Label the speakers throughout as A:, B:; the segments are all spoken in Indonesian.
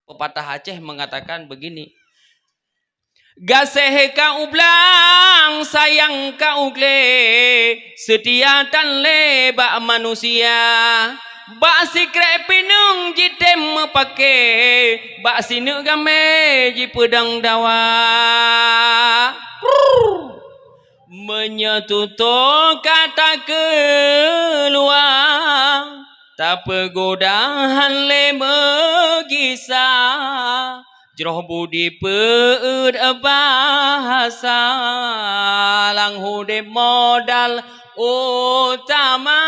A: Pepatah Aceh mengatakan begini. Gaseh ka ublang sayang ka ugle setia dan leba manusia bak sikre pinung jitem mepake bak sinu game ji pedang dawa menyetuto kata keluar tak pegodahan le megisa Jroh budi peut bahasa lang hudip modal utama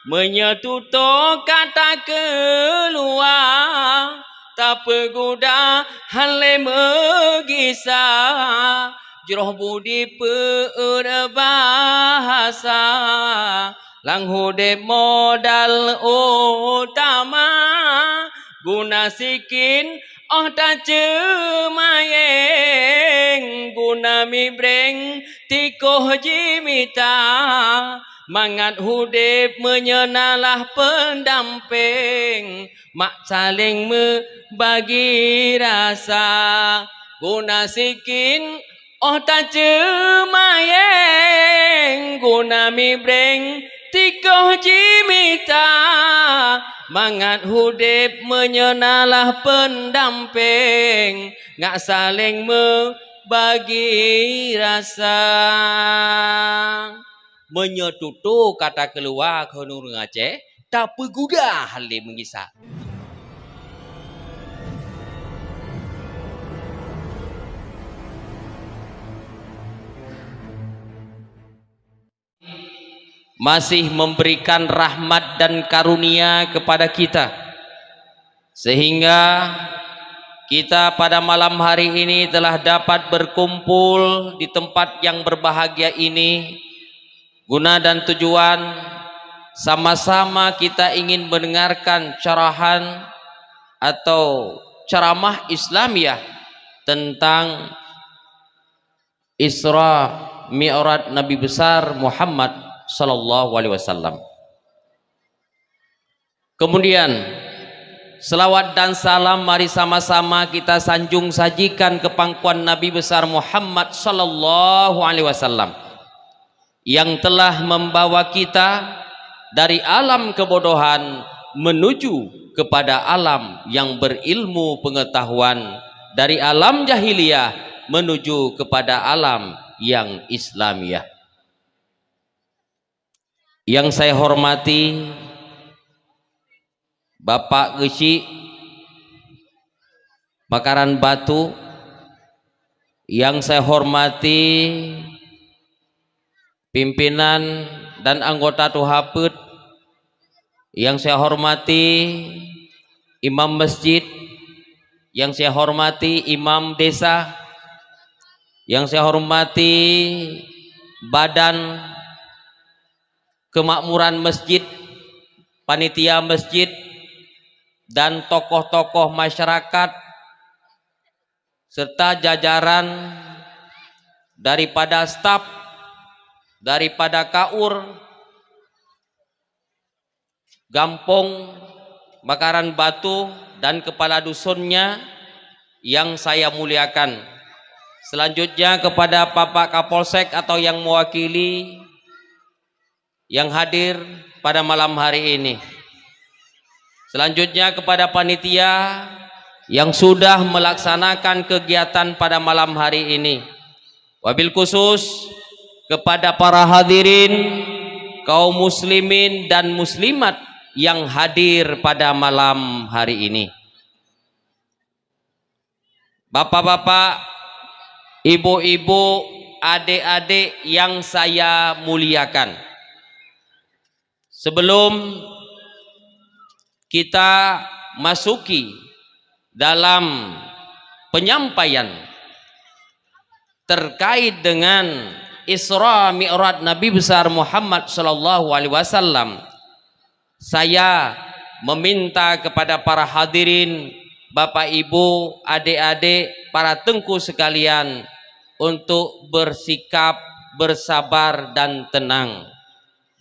A: menyetuto kata keluar tak pegoda hale megisa jroh budi peut bahasa lang hudip modal utama guna sikin oh ta cemayeng guna mibreng tikoh jimita mangat hudip menyenalah pendamping mak saling membagi rasa guna sikin oh ta cemayeng guna mibreng tikoh jimita mangat hudip menyenalah pendamping ngak saling membagi rasa menyetutu kata keluar ke nur Aceh tak peguda halim mengisah masih memberikan rahmat dan karunia kepada kita sehingga kita pada malam hari ini telah dapat berkumpul di tempat yang berbahagia ini guna dan tujuan sama-sama kita ingin mendengarkan carahan atau ceramah Islamiyah tentang Isra Mi'raj Nabi besar Muhammad sallallahu alaihi wasallam. Kemudian selawat dan salam mari sama-sama kita sanjung sajikan ke pangkuan Nabi besar Muhammad sallallahu alaihi wasallam yang telah membawa kita dari alam kebodohan menuju kepada alam yang berilmu pengetahuan, dari alam jahiliyah menuju kepada alam yang Islamiyah. Yang saya hormati Bapak Gesi Bakaran Batu, yang saya hormati pimpinan dan anggota Tuhaput, yang saya hormati imam masjid, yang saya hormati imam desa, yang saya hormati badan kemakmuran masjid, panitia masjid, dan tokoh-tokoh masyarakat serta jajaran daripada staf, daripada kaur Gampong Bakaran Batu dan kepala dusunnya yang saya muliakan. Selanjutnya kepada Bapak Kapolsek atau yang mewakili yang hadir pada malam hari ini. Selanjutnya kepada panitia yang sudah melaksanakan kegiatan pada malam hari ini. Wabil khusus kepada para hadirin kaum muslimin dan muslimat yang hadir pada malam hari ini. Bapak-bapak, ibu-ibu, adik-adik yang saya muliakan. Sebelum kita masuki dalam penyampaian terkait dengan Isra Mi'raj Nabi besar Muhammad sallallahu alaihi wasallam, saya meminta kepada para hadirin, Bapak Ibu, adik-adik, para tengku sekalian untuk bersikap bersabar dan tenang.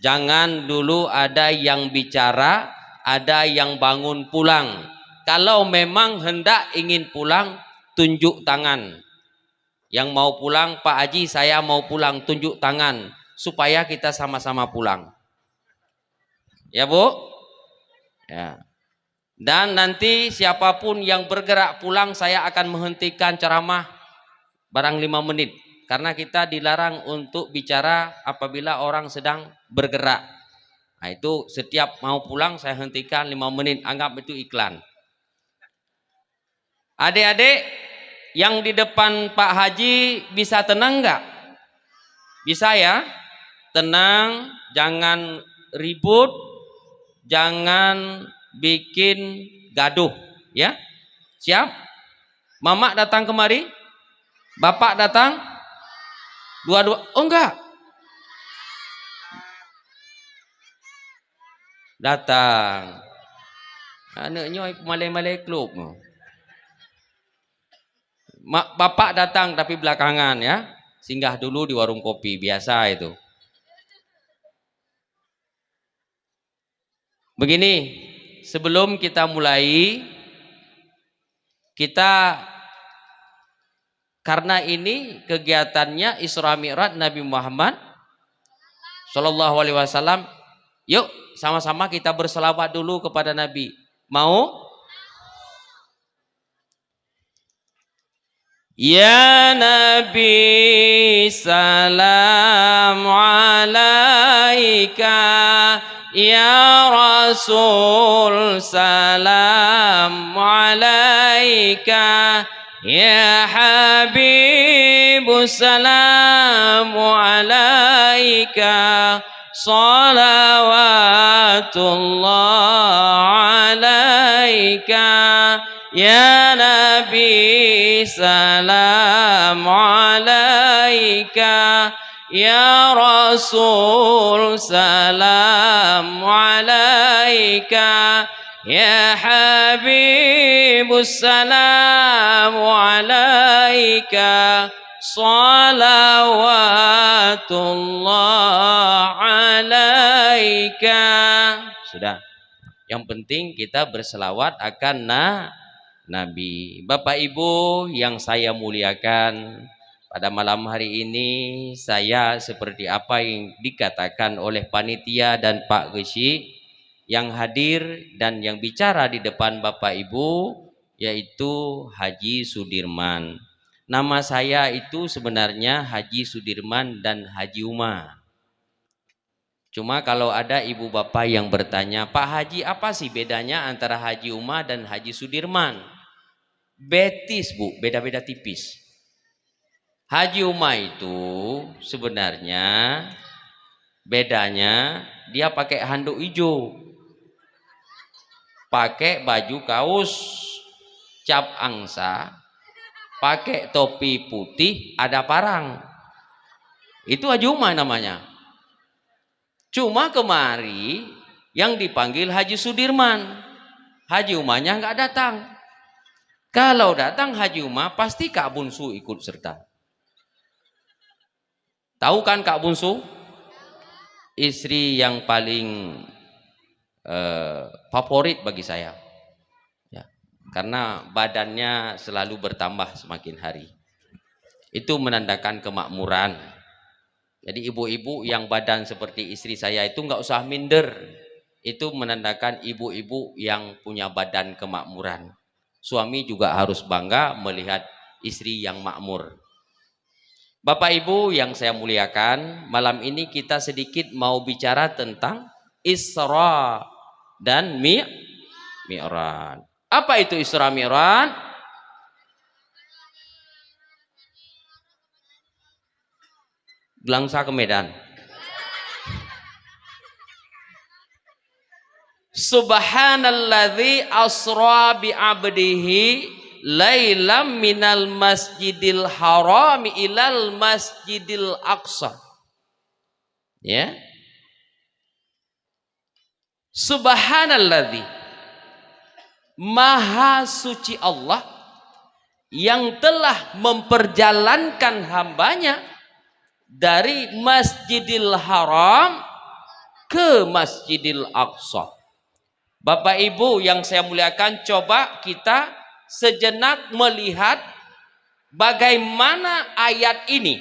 A: Jangan dulu ada yang bicara, ada yang bangun pulang. Kalau memang hendak ingin pulang, tunjuk tangan. Yang mau pulang, Pak Haji saya mau pulang, tunjuk tangan. Supaya kita sama-sama pulang. Ya Bu? Ya. Dan nanti siapapun yang bergerak pulang, saya akan menghentikan ceramah barang 5 menit. Karena kita dilarang untuk bicara apabila orang sedang bergerak. Nah itu setiap mau pulang saya hentikan 5 menit. Anggap itu iklan. Adik-adik yang di depan Pak Haji bisa tenang nggak? Bisa ya? Tenang, jangan ribut, jangan bikin gaduh, ya. Siap? Mama datang kemari? Bapak datang? Dua-dua? Oh enggak. Datang. Anaknya malai-malai klub. Bapak datang tapi belakangan ya. Singgah dulu di warung kopi, biasa itu. Begini, sebelum kita mulai, kita karena ini kegiatannya Isra Mi'raj Nabi Muhammad Shallallahu Alaihi Wasallam, yuk sama-sama kita berselawat dulu kepada Nabi. Mau? Ya Nabi salam alaika, ya Rasul salam alaika, ya Habib salam alaika, salawatullah alaika, ya Nabi salam alaika, ya Rasul salam alaika, ya Habib salam alaika, salawatullah alaika. Sudah. Yang penting kita berselawat akan Nabi. Bapak Ibu yang saya muliakan, pada malam hari ini saya seperti apa yang dikatakan oleh panitia dan Pak Gesi yang hadir dan yang bicara di depan Bapak Ibu, yaitu Haji Sudirman. Nama saya itu sebenarnya Haji Sudirman dan Haji Uma. Cuma kalau ada ibu bapak yang bertanya, Pak Haji apa sih bedanya antara Haji Uma dan Haji Sudirman? Betis Bu, beda-beda tipis. Haji Uma itu sebenarnya bedanya dia pakai handuk hijau, pakai baju kaos cap angsa, pakai topi putih ada parang. Itu Haji Uma namanya. Cuma kemari yang dipanggil Haji Sudirman, Haji Umanya nggak datang. Kalau datang Haji Uma pasti Kak Bunsu ikut serta. Tahu kan Kak Bunsu? Istri yang paling favorit bagi saya, ya, karena badannya selalu bertambah semakin hari. Itu menandakan kemakmuran. Jadi ibu-ibu yang badan seperti istri saya itu nggak usah minder. Itu menandakan ibu-ibu yang punya badan kemakmuran. Suami juga harus bangga melihat istri yang makmur. Bapak Ibu yang saya muliakan, malam ini kita sedikit mau bicara tentang Isra dan Mi'raj. Apa itu Isra Mi'raj? Gelangsa ke Medan. Subhanalladzi asra bi 'abdihi lailam minal masjidil harami ilal masjidil aqsa. Ya. Subhanalladzi, maha suci Allah yang telah memperjalankan hambanya dari Masjidil Haram ke Masjidil Aqsa. Bapak Ibu yang saya muliakan, coba kita sejenak melihat bagaimana ayat ini.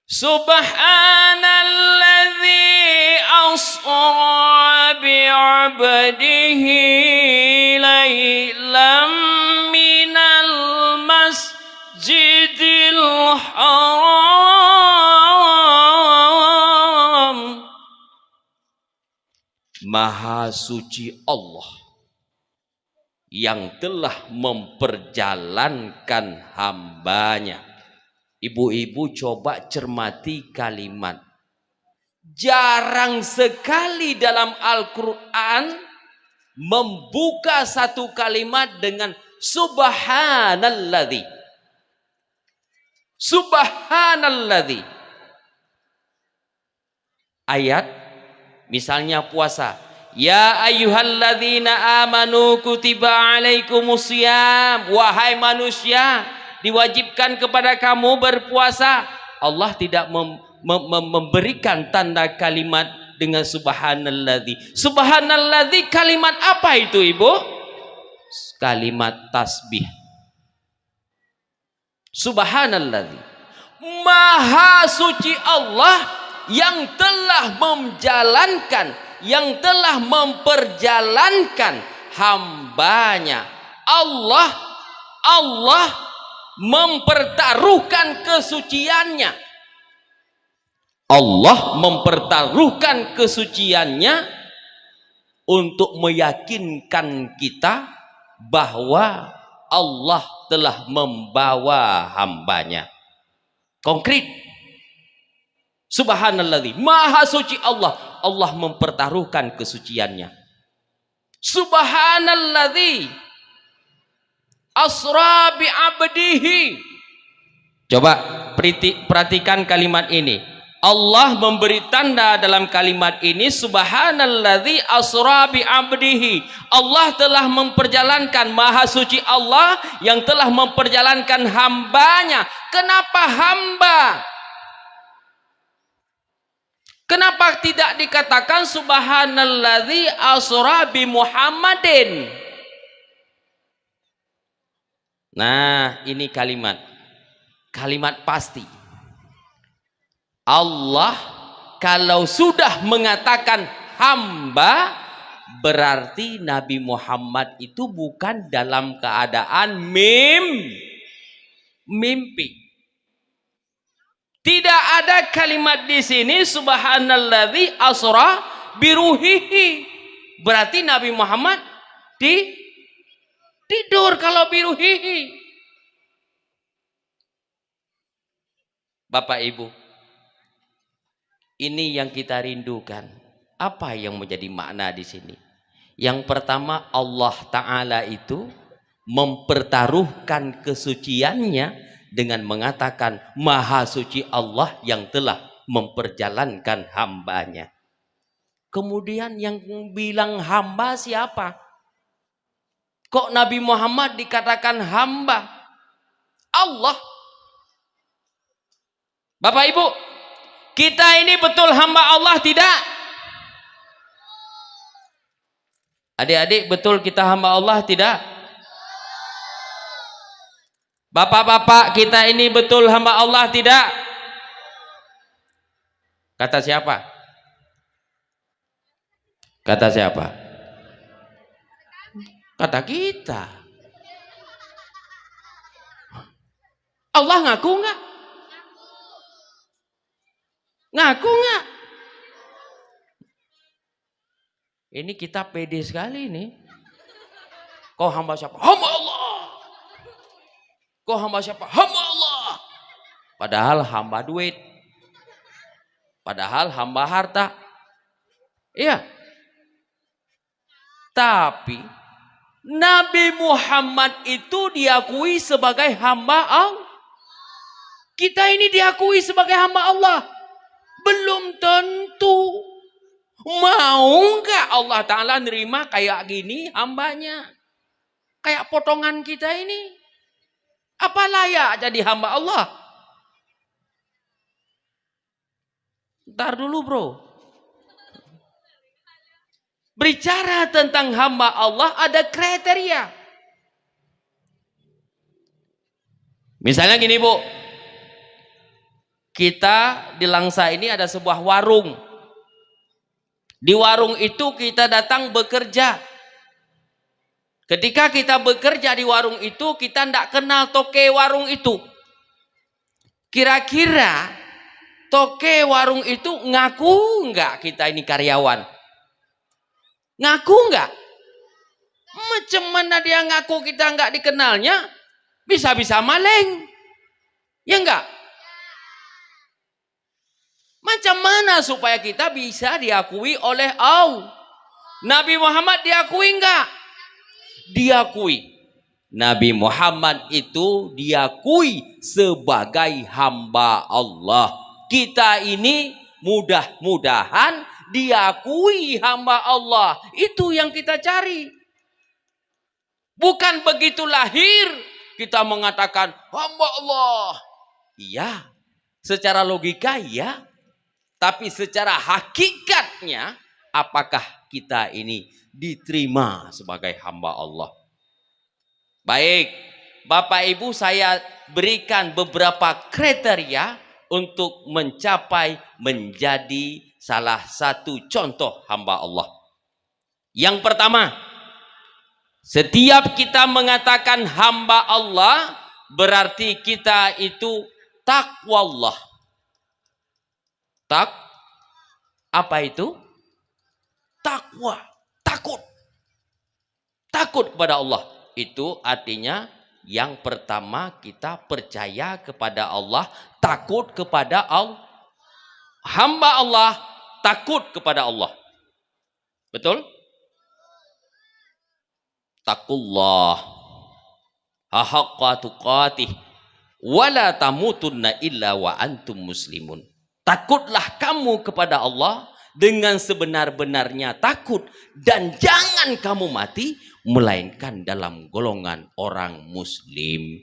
A: Subhanalladzi asra bi'abdihi laylam minal masjidil haram. Maha suci Allah yang telah memperjalankan hambanya. Ibu-ibu coba cermati kalimat. Jarang sekali dalam Al-Quran membuka satu kalimat dengan subhanalladzi. Subhanalladzi. Ayat misalnya puasa. Ya ayyuhalladzina amanu kutiba alaikumusiyam. Wahai manusia, diwajibkan kepada kamu berpuasa. Allah tidak memberikan tanda kalimat dengan subhanalladzi. Subhanalladzi kalimat apa itu, Ibu? Kalimat tasbih. Subhanalladzi. Maha suci Allah yang telah menjalankan, yang telah memperjalankan hambanya. Allah mempertaruhkan kesuciannya. Allah mempertaruhkan kesuciannya untuk meyakinkan kita bahwa Allah telah membawa hambanya. Konkret. Subhanalladzi, maha suci Allah. Allah mempertaruhkan kesuciannya. Subhanalladzi asra bi abdihi. Coba perhatikan kalimat ini. Allah memberi tanda dalam kalimat ini, subhanalladzi asra bi abdihi. Allah telah memperjalankan, maha suci Allah yang telah memperjalankan hambanya. Kenapa hamba? Kenapa tidak dikatakan subhanalladzi asra bi Muhammadin? Nah, ini kalimat pasti. Allah kalau sudah mengatakan hamba, berarti Nabi Muhammad itu bukan dalam keadaan mimpi. Tidak ada kalimat di sini subhanalladzi asra biruhihi. Berarti Nabi Muhammad tidur kalau biruhihi. Bapak Ibu, ini yang kita rindukan. Apa yang menjadi makna di sini? Yang pertama, Allah Ta'ala itu mempertaruhkan kesuciannya dengan mengatakan maha suci Allah yang telah memperjalankan hambanya. Kemudian yang bilang hamba siapa? Kok Nabi Muhammad dikatakan hamba? Allah. Bapak Ibu, kita ini betul hamba Allah tidak? Adik-adik, betul kita hamba Allah tidak? Bapak-bapak, kita ini betul hamba Allah tidak? Kata siapa? Kata siapa? Kata kita. Allah ngaku nggak? Ngaku nggak? Ini kita pede sekali nih. Kau hamba siapa? Hamba Allah. Kau hamba siapa? Hamba Allah. Padahal hamba duit. Padahal hamba harta. Iya. Tapi Nabi Muhammad itu diakui sebagai hamba Allah. Kita ini diakui sebagai hamba Allah. Belum tentu. Mau nggak Allah Ta'ala nerima kayak gini hambanya? Kayak potongan kita ini. Apa layak jadi hamba Allah? Ntar dulu bro. Bicara tentang hamba Allah ada kriteria. Misalnya gini Bu, kita di Langsa ini ada sebuah warung. Di warung itu kita datang bekerja. Ketika kita bekerja di warung itu, kita tidak kenal toke warung itu. Kira-kira toke warung itu ngaku enggak kita ini karyawan? Ngaku enggak? Macam mana dia ngaku kita enggak dikenalnya? Bisa-bisa maling. Ya enggak? Macam mana supaya kita bisa diakui oleh Allah? Nabi Muhammad diakui enggak? Diakui. Nabi Muhammad itu diakui sebagai hamba Allah. Kita ini mudah-mudahan diakui hamba Allah. Itu yang kita cari. Bukan begitu lahir kita mengatakan hamba Allah. Iya, secara logika iya. Tapi secara hakikatnya apakah kita ini diterima sebagai hamba Allah? Baik, Bapak Ibu, saya berikan beberapa kriteria untuk mencapai menjadi salah satu contoh hamba Allah. Yang pertama, setiap kita mengatakan hamba Allah berarti kita itu takwa Allah. Apa itu? Takwa, takut. Takut kepada Allah. Itu artinya yang pertama kita percaya kepada Allah, takut kepada Allah. Hamba Allah takut kepada Allah. Betul? Takullah haqqa tuqatih wala tamutunna illa wa antum muslimun. Takutlah kamu kepada Allah dengan sebenar-benarnya takut, dan jangan kamu mati melainkan dalam golongan orang muslim.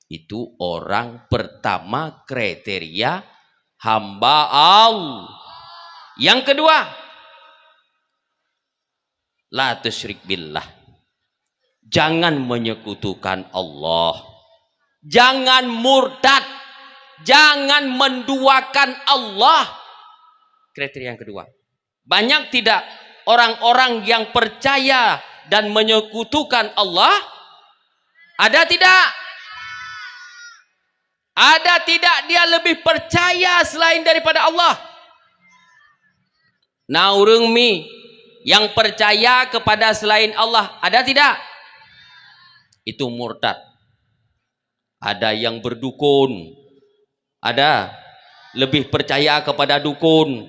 A: Itu orang pertama kriteria hamba Allah. Yang kedua, la tusyrik billah. Jangan menyekutukan Allah. Jangan murtad. Jangan menduakan Allah. Kriteria yang kedua. Banyak tidak orang-orang yang percaya dan menyekutukan Allah? Ada tidak? Ada tidak dia lebih percaya selain daripada Allah? Naurung mi yang percaya kepada selain Allah, ada tidak? Itu murtad. Ada yang berdukun. Ada lebih percaya kepada dukun.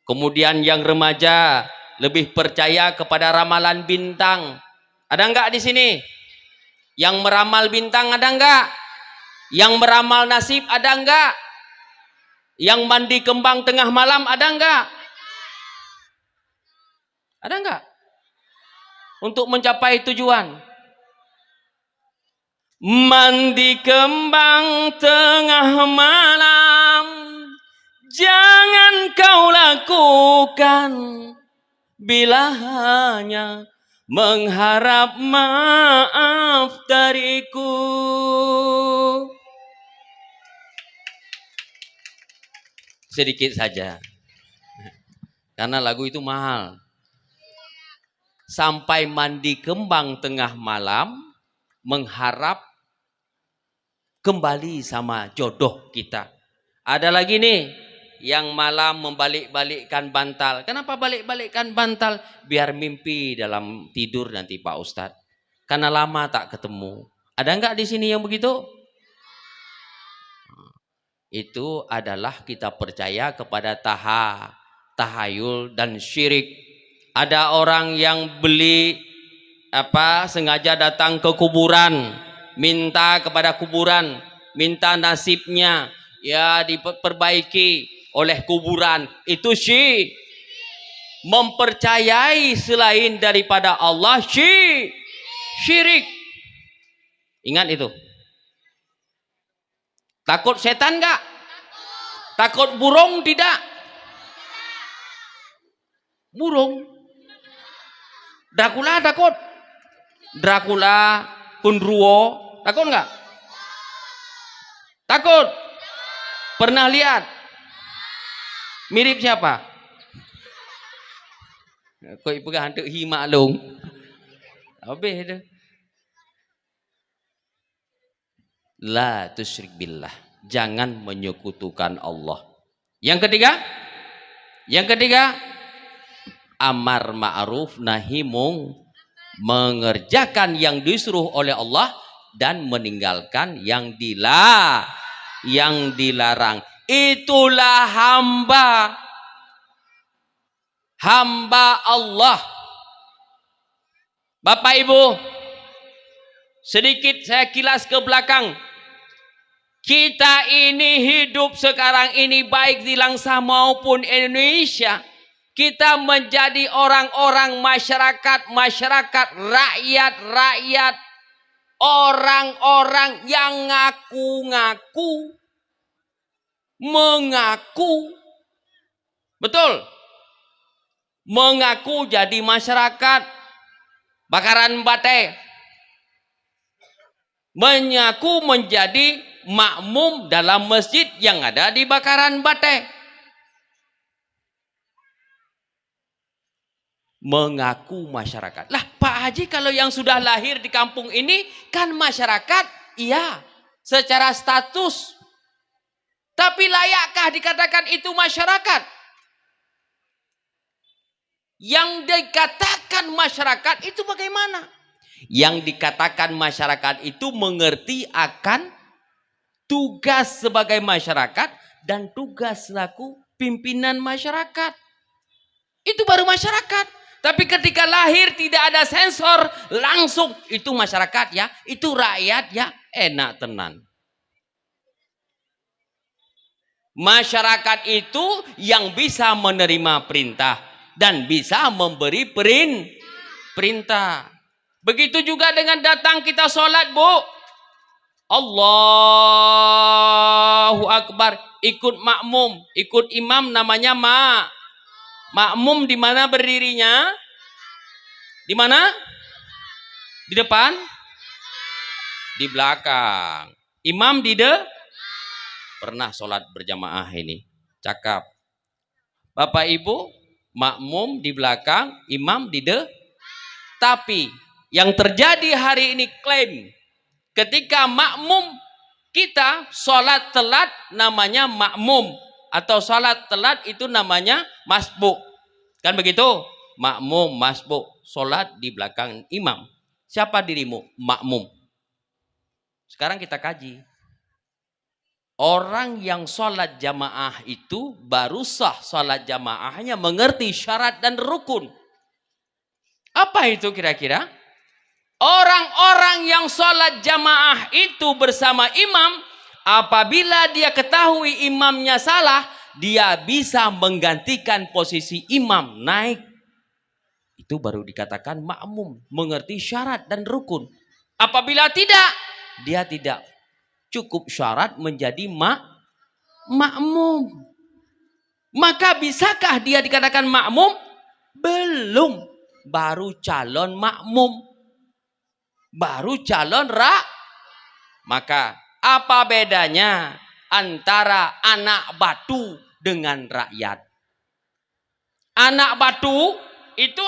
A: Kemudian yang remaja lebih percaya kepada ramalan bintang. Ada enggak di sini? Yang meramal bintang ada enggak? Yang meramal nasib ada enggak? Yang mandi kembang tengah malam ada enggak? Ada enggak? Untuk mencapai tujuan. Mandi kembang tengah malam jangan kau lakukan bila hanya mengharap maaf dariku. Sedikit saja, karena lagu itu mahal. Sampai mandi kembang tengah malam mengharap kembali sama jodoh kita. Ada lagi nih yang malam membalik-balikkan bantal. Kenapa balik-balikkan bantal? Biar mimpi dalam tidur nanti Pak Ustadz. Karena lama tak ketemu. Ada enggak di sini yang begitu? Itu adalah kita percaya kepada tahayul dan syirik. Ada orang yang beli sengaja datang ke kuburan, minta kepada kuburan, minta nasibnya ya diperbaiki oleh kuburan. Itu syirik. Mempercayai selain daripada Allah syirik. Ingat itu. Takut setan enggak? Takut burung tidak? Burung Dracula takut? Dracula, Kundruwo, takut nggak? Takut? Pernah lihat? Mirip siapa? Kau pegang hantu himak long. Habis itu. La tusyrik billah. Jangan menyekutukan Allah. Yang ketiga? Yang ketiga, amar ma'ruf nahi mengerjakan yang disuruh oleh Allah dan meninggalkan yang dilarang. Itulah hamba Allah. Bapak Ibu, sedikit saya kilas ke belakang. Kita ini hidup sekarang ini baik di Langsa maupun Indonesia. Kita menjadi orang-orang masyarakat, rakyat, orang-orang yang mengaku, betul, mengaku jadi masyarakat bakaran bate, mengaku menjadi makmum dalam masjid yang ada di bakaran bate. Mengaku masyarakat. Lah Pak Haji, kalau yang sudah lahir di kampung ini kan masyarakat, iya, secara status. Tapi layakkah dikatakan itu masyarakat? Yang dikatakan masyarakat itu bagaimana? Yang dikatakan masyarakat itu mengerti akan tugas sebagai masyarakat dan tugas selaku pimpinan masyarakat. Itu baru masyarakat. Tapi ketika lahir tidak ada sensor, langsung itu masyarakat ya, itu rakyat ya, enak tenan. Masyarakat itu yang bisa menerima perintah dan bisa memberi perintah. Begitu juga dengan datang kita sholat, Bu. Allahu Akbar, ikut makmum, ikut imam, namanya makmum. Di mana berdirinya? Di mana? Di depan? Di belakang. Imam di pernah sholat berjamaah ini. Cakap. Bapak Ibu, makmum di belakang, imam di Tapi yang terjadi hari ini klaim ketika makmum kita sholat telat namanya makmum, atau sholat telat itu namanya masbuk. Kan begitu? Makmum, masbuk, sholat di belakang imam. Siapa dirimu? Makmum. Sekarang kita kaji. Orang yang sholat jamaah itu baru sah sholat jamaahnya mengerti syarat dan rukun. Apa itu kira-kira? Orang-orang yang sholat jamaah itu bersama imam, apabila dia ketahui imamnya salah, dia bisa menggantikan posisi imam, naik. Itu baru dikatakan makmum, mengerti syarat dan rukun. Apabila tidak, dia tidak cukup syarat menjadi makmum. Maka bisakah dia dikatakan makmum? Belum. Baru calon makmum. Baru calon Maka apa bedanya antara anak batu dengan rakyat? Anak batu itu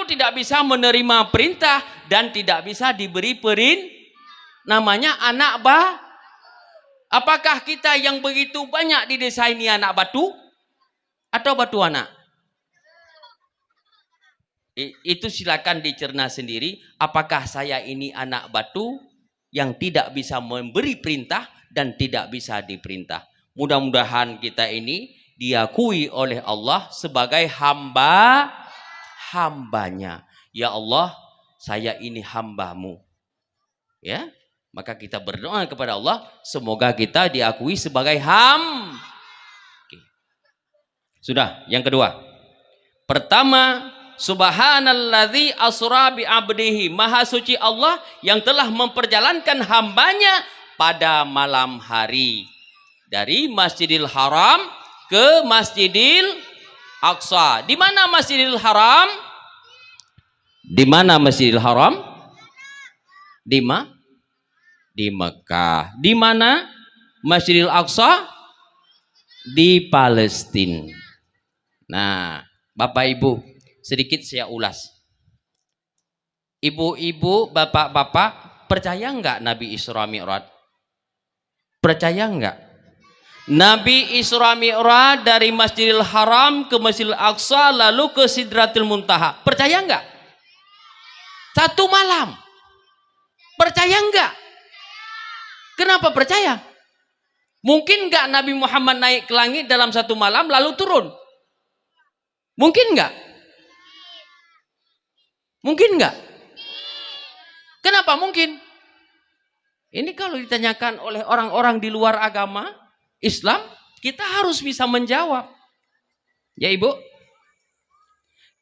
A: tidak bisa menerima perintah dan tidak bisa diberi namanya anak Apakah kita yang begitu banyak di desa ini anak batu atau batu anak? Itu silakan dicerna sendiri. Apakah saya ini anak batu yang tidak bisa memberi perintah dan tidak bisa diperintah? Mudah-mudahan kita ini diakui oleh Allah sebagai hambanya. Ya Allah, saya ini hambamu. Ya, maka kita berdoa kepada Allah, semoga kita diakui sebagai Oke. Sudah, yang kedua. Pertama, subhanalladzi asra bi abdihi, maha suci Allah yang telah memperjalankan hambanya pada malam hari dari Masjidil Haram ke Masjidil Aqsa. Di mana Masjidil Haram? Di mana Masjidil Haram? Di Mekah. Di mana Masjidil Aqsa? Di Palestina. Nah, Bapak Ibu, sedikit saya ulas. Ibu-ibu, bapak-bapak, percaya enggak Nabi Isra Mi'raj? Percaya enggak? Nabi Isra Mi'raj dari Masjidil Haram ke Masjidil Aqsa lalu ke Sidratil Muntaha. Percaya enggak? Satu malam. Percaya enggak? Kenapa percaya? Mungkin enggak Nabi Muhammad naik ke langit dalam satu malam lalu turun? Mungkin enggak? Mungkin enggak? Kenapa mungkin? Ini kalau ditanyakan oleh orang-orang di luar agama Islam, kita harus bisa menjawab. Ya Ibu?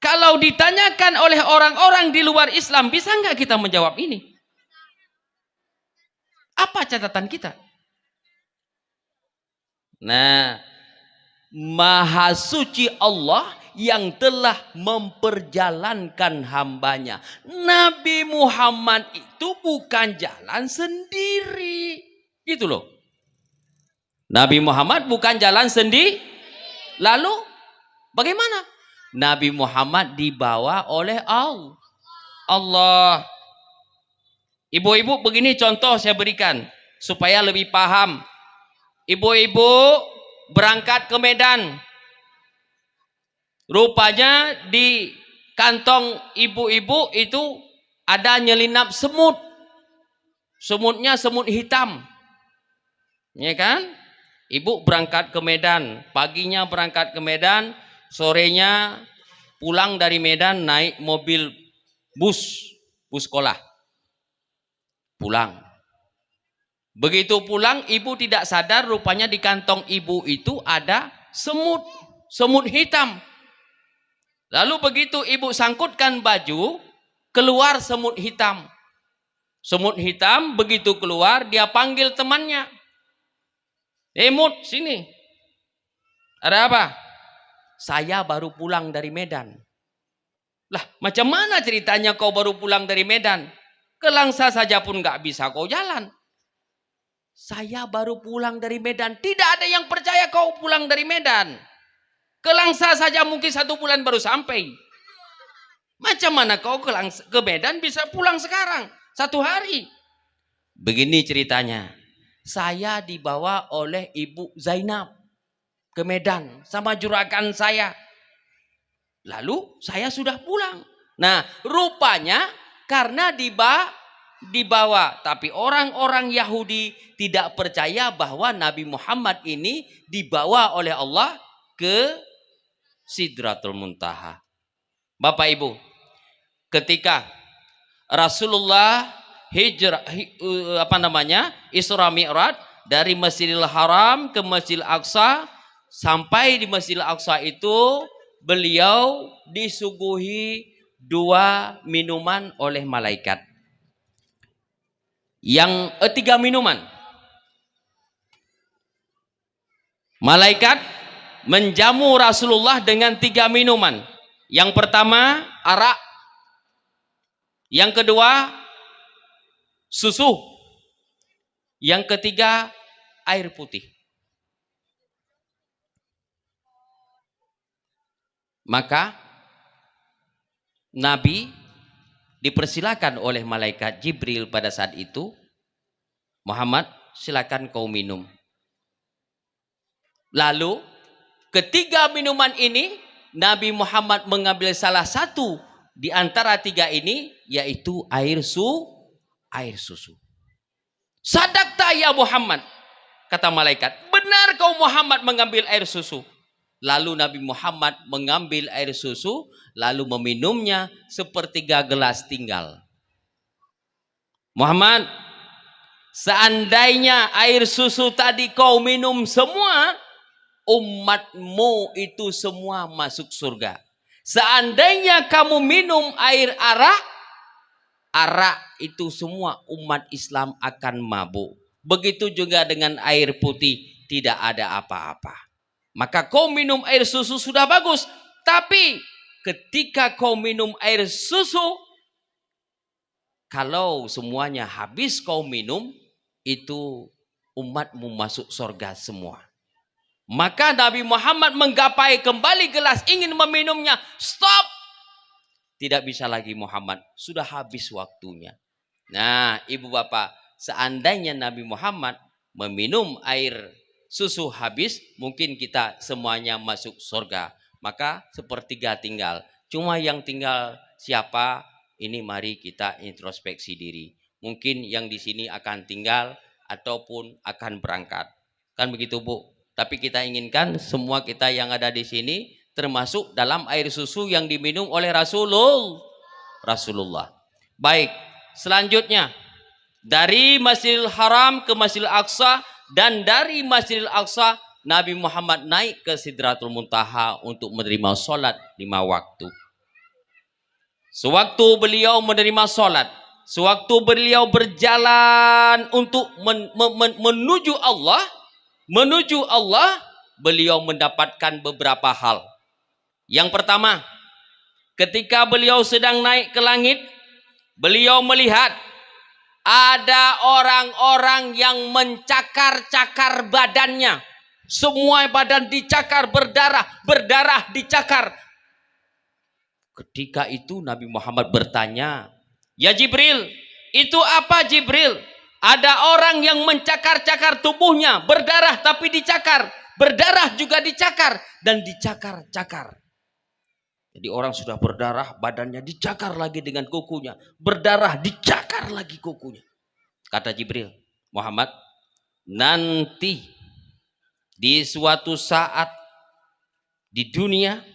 A: Kalau ditanyakan oleh orang-orang di luar Islam, bisa nggak kita menjawab ini? Apa catatan kita? Nah, Maha Suci Allah yang telah memperjalankan hambanya. Nabi Muhammad itu bukan jalan sendiri. Gitu loh. Nabi Muhammad bukan jalan sendiri. Lalu bagaimana? Nabi Muhammad dibawa oleh Allah. Ibu-ibu, begini contoh saya berikan supaya lebih paham. Ibu-ibu berangkat ke Medan. Rupanya di kantong ibu-ibu itu ada nyelinap semut. Semutnya semut hitam. Ya kan? Ibu berangkat ke Medan. Paginya berangkat ke Medan. Sorenya pulang dari Medan naik mobil bus sekolah. Pulang. Begitu pulang, ibu tidak sadar rupanya di kantong ibu itu ada semut hitam. Lalu begitu ibu sangkutkan baju, keluar semut hitam. Semut hitam begitu keluar, dia panggil temannya. Mut, sini. Ada apa? Saya baru pulang dari Medan. Lah, macam mana ceritanya kau baru pulang dari Medan? Ke Langsa saja pun nggak bisa kau jalan. Saya baru pulang dari Medan. Tidak ada yang percaya kau pulang dari Medan. Ke Langsa saja mungkin 1 bulan baru sampai. Macam mana kau ke Medan bisa pulang sekarang? 1 hari. Begini ceritanya. Saya dibawa oleh Ibu Zainab ke Medan sama juragan saya. Lalu saya sudah pulang. Nah, rupanya karena dibawa, tapi orang-orang Yahudi tidak percaya bahwa Nabi Muhammad ini dibawa oleh Allah ke Sidratul Muntaha. Bapak Ibu, ketika Rasulullah Isra Mi'raj dari Masjidil Haram ke Masjidil Aqsa, sampai di Masjidil Aqsa itu beliau disuguhi 2 minuman oleh malaikat. Yang 3 minuman. Malaikat menjamu Rasulullah dengan 3 minuman. Yang pertama arak, yang kedua susu, yang ketiga air putih. Maka Nabi dipersilakan oleh malaikat Jibril pada saat itu, Muhammad, silakan kau minum. Lalu ketiga minuman ini Nabi Muhammad mengambil salah satu di antara 3 ini, yaitu air susu. Sadaqta ya Muhammad, kata malaikat, benar kau Muhammad mengambil air susu. Lalu Nabi Muhammad mengambil air susu, lalu meminumnya 1/3 gelas tinggal. Muhammad, seandainya air susu tadi kau minum semua, umatmu itu semua masuk surga. Seandainya kamu minum air arak itu semua umat Islam akan mabuk. Begitu juga dengan air putih, tidak ada apa-apa. Maka kau minum air susu sudah bagus. Tapi ketika kau minum air susu, kalau semuanya habis kau minum, itu umatmu masuk surga semua. Maka Nabi Muhammad menggapai kembali gelas, ingin meminumnya. Stop! Tidak bisa lagi Muhammad, sudah habis waktunya. Nah, ibu bapak, seandainya Nabi Muhammad meminum air susu habis, mungkin kita semuanya masuk surga. Maka sepertiga tinggal. Cuma yang tinggal siapa? Ini mari kita introspeksi diri. Mungkin yang di sini akan tinggal ataupun akan berangkat. Kan begitu, Bu? Tapi kita inginkan semua kita yang ada di sini termasuk dalam air susu yang diminum oleh Rasulullah. Baik, selanjutnya dari Masjidil Haram ke Masjidil Aqsa, dan dari Masjidil Aqsa Nabi Muhammad naik ke Sidratul Muntaha untuk menerima sholat 5 waktu. Sewaktu beliau menerima sholat, sewaktu beliau berjalan untuk menuju Allah, beliau mendapatkan beberapa hal. Yang pertama, ketika beliau sedang naik ke langit, beliau melihat ada orang-orang yang mencakar-cakar badannya. Semua badan dicakar, berdarah dicakar. Ketika itu Nabi Muhammad bertanya, "Ya Jibril, itu apa Jibril? Ada orang yang mencakar-cakar tubuhnya, berdarah tapi dicakar, berdarah juga dicakar, dan dicakar-cakar." Jadi orang sudah berdarah, badannya dicakar lagi dengan kukunya, berdarah dicakar lagi kukunya. Kata Jibril, "Muhammad, nanti di suatu saat di dunia,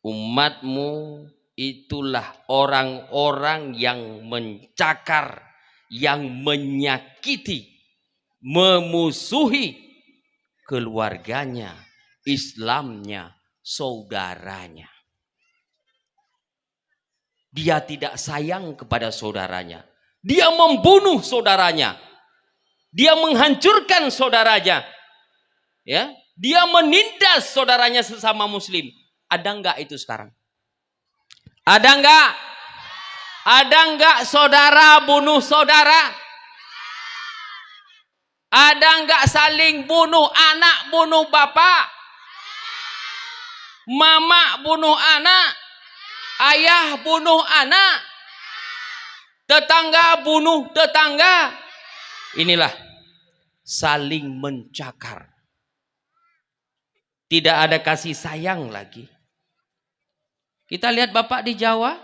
A: umatmu itulah orang-orang yang mencakar, yang menyakiti, memusuhi keluarganya, Islamnya, saudaranya. Dia tidak sayang kepada saudaranya. Dia membunuh saudaranya. Dia menghancurkan saudaranya. Ya, dia menindas saudaranya sesama muslim. Ada enggak itu sekarang? Ada enggak? Ada enggak saudara bunuh saudara? Ada enggak saling bunuh anak bunuh bapak? Mama bunuh anak? Ayah bunuh anak? Tetangga bunuh tetangga? Inilah saling mencakar. Tidak ada kasih sayang lagi. Kita lihat Bapak di Jawa,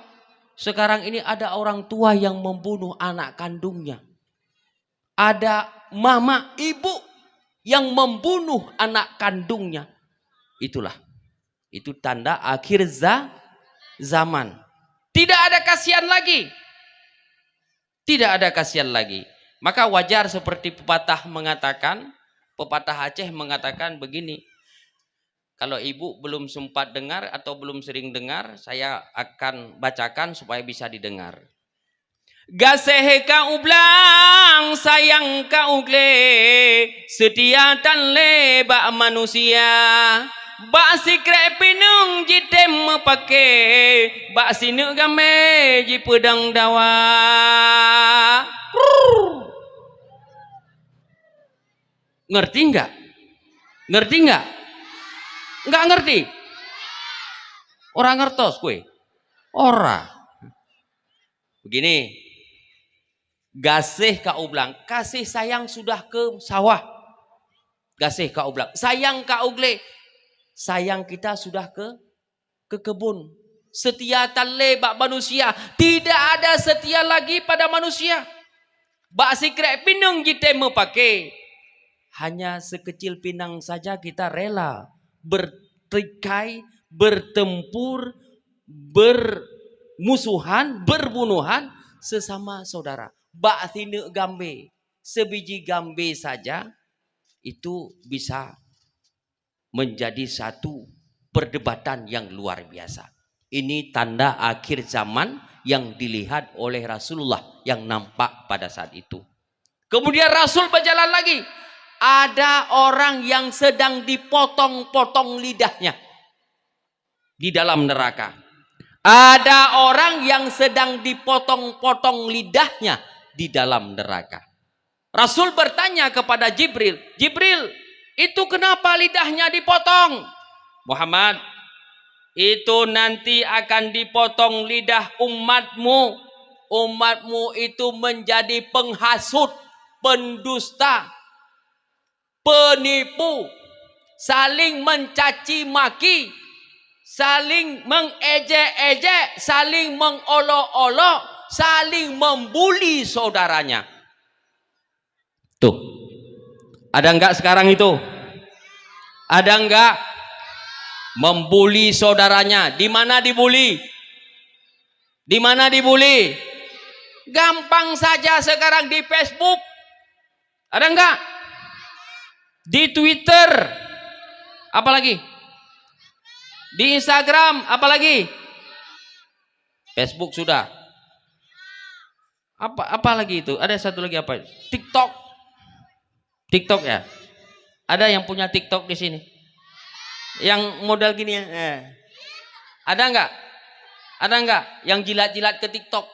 A: sekarang ini ada orang tua yang membunuh anak kandungnya. Ada mama, ibu yang membunuh anak kandungnya. Itu tanda akhir zaman. Tidak ada kasihan lagi. Tidak ada kasihan lagi. Maka wajar seperti pepatah Aceh mengatakan begini. Kalau ibu belum sempat dengar atau belum sering dengar, saya akan bacakan supaya bisa didengar. Gaseh ka ublang sayang ka ugle, setia tan le ba manusia. Ba sikre pinung jitem mepake, ba sinu game ji pedang dawa. Ngerti enggak? Ngerti enggak? Enggak ngerti? Orang ngertos kue? Ora. Begini. Gasih ka ublang. Kasih sayang sudah ke sawah. Gasih ka ublang. Sayang ka ugle. Sayang kita sudah ke kebun. Setia tale bak manusia. Tidak ada setia lagi pada manusia. Bak sikrek pinung jite mepake. Hanya sekecil pinang saja kita rela bertikai, bertempur, bermusuhan, berbunuhan sesama saudara. Bak tine gambe, sebiji gambe saja itu bisa menjadi satu perdebatan yang luar biasa. Ini tanda akhir zaman yang dilihat oleh Rasulullah yang nampak pada saat itu. Kemudian Rasul berjalan lagi. Ada orang yang sedang dipotong-potong lidahnya di dalam neraka. Ada orang yang sedang dipotong-potong lidahnya di dalam neraka. Rasul bertanya kepada Jibril, Jibril, itu kenapa lidahnya dipotong? Muhammad, itu nanti akan dipotong lidah umatmu. Umatmu itu menjadi penghasut, pendusta, penipu, saling mencaci maki, saling mengejek-ejek, saling mengolok-olok, saling membuli saudaranya. Tuh, ada enggak sekarang itu? Ada enggak? Membuli saudaranya. Di mana dibuli? Di mana dibuli? Gampang saja sekarang di Facebook. Ada enggak? Di Twitter. Apalagi? Di Instagram. Apalagi? Facebook sudah. Apa lagi itu? Ada satu lagi apa? TikTok. TikTok ya. Ada yang punya TikTok di sini? Yang modal gini ya. Ada enggak? Ada enggak yang jilat-jilat ke TikTok?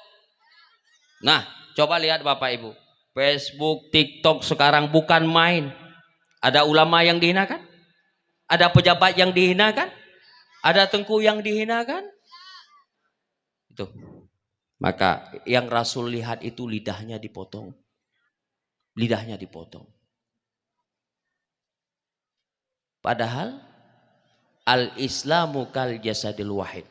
A: Nah, coba lihat Bapak Ibu. Facebook, TikTok sekarang bukan main. Ada ulama yang dihinakan? Ada pejabat yang dihinakan? Ada tengku yang dihinakan? Itu. Maka yang Rasul lihat itu lidahnya dipotong. Lidahnya dipotong. Padahal al-islamu kal jasadil wahid.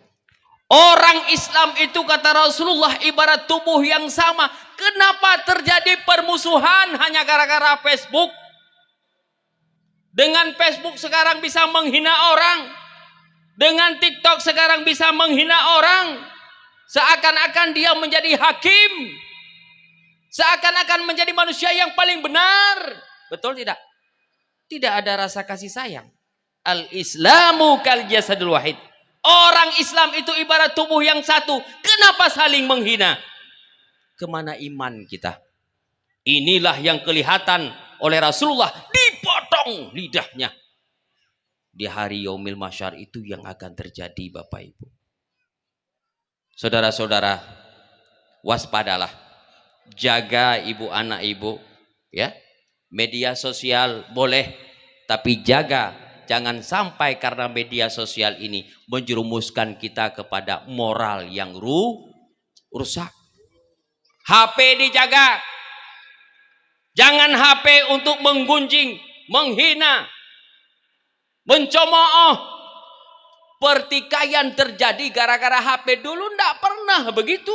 A: Orang Islam itu kata Rasulullah ibarat tubuh yang sama. Kenapa terjadi permusuhan hanya gara-gara Facebook? Dengan Facebook sekarang bisa menghina orang. Dengan TikTok sekarang bisa menghina orang. Seakan-akan dia menjadi hakim. Seakan-akan menjadi manusia yang paling benar. Betul tidak? Tidak ada rasa kasih sayang. Al-islamu kal jasadul wahid. Orang Islam itu ibarat tubuh yang satu. Kenapa saling menghina? Kemana iman kita? Inilah yang kelihatan oleh Rasulullah. Dipotong lidahnya. Di hari yaumil mahsyar itu yang akan terjadi Bapak Ibu. Saudara-saudara, waspadalah. Jaga ibu anak ibu. Ya, media sosial boleh. Tapi jaga. Jangan sampai karena media sosial ini menjerumuskan kita kepada moral yang rusak. HP dijaga. Jangan HP untuk menggunjing, menghina, mencemooh. Pertikaian terjadi gara-gara HP. Dulu enggak pernah begitu.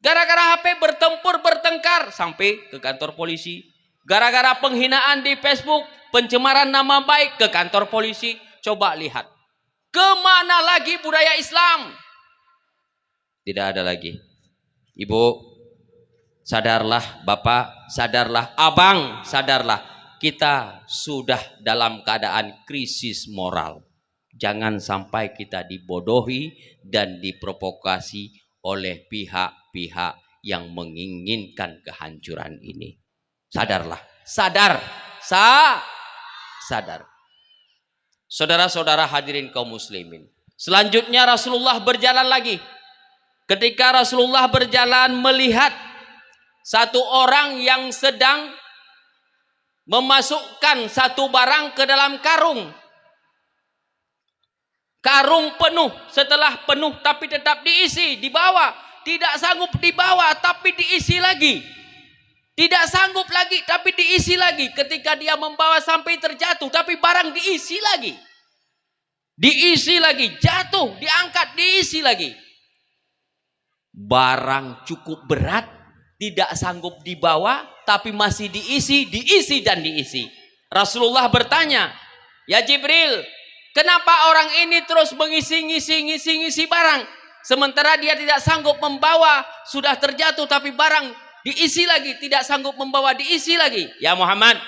A: Gara-gara HP bertempur, bertengkar sampai ke kantor polisi. Gara-gara penghinaan di Facebook, pencemaran nama baik ke kantor polisi. Coba lihat. Kemana lagi budaya Islam? Tidak ada lagi. Ibu, sadarlah. Bapak, sadarlah. Abang, sadarlah. Kita sudah dalam keadaan krisis moral. Jangan sampai kita dibodohi dan diprovokasi oleh pihak-pihak yang menginginkan kehancuran ini. Sadarlah. Sadar. Sadar. Saudara-saudara hadirin kaum muslimin. Selanjutnya Rasulullah berjalan lagi. Ketika Rasulullah berjalan melihat satu orang yang sedang memasukkan satu barang ke dalam karung. Karung penuh, setelah penuh tapi tetap diisi, dibawa. Tidak sanggup dibawa tapi diisi lagi. Tidak sanggup lagi tapi diisi lagi. Ketika dia membawa sampai terjatuh tapi barang diisi lagi. Diisi lagi, jatuh, diangkat, diisi lagi. Barang cukup berat, tidak sanggup dibawa tapi masih diisi, diisi dan diisi. Rasulullah bertanya, "Ya Jibril, kenapa orang ini terus mengisi barang? Sementara dia tidak sanggup membawa, sudah terjatuh tapi barang diisi lagi, tidak sanggup membawa, diisi lagi." Ya Muhammad,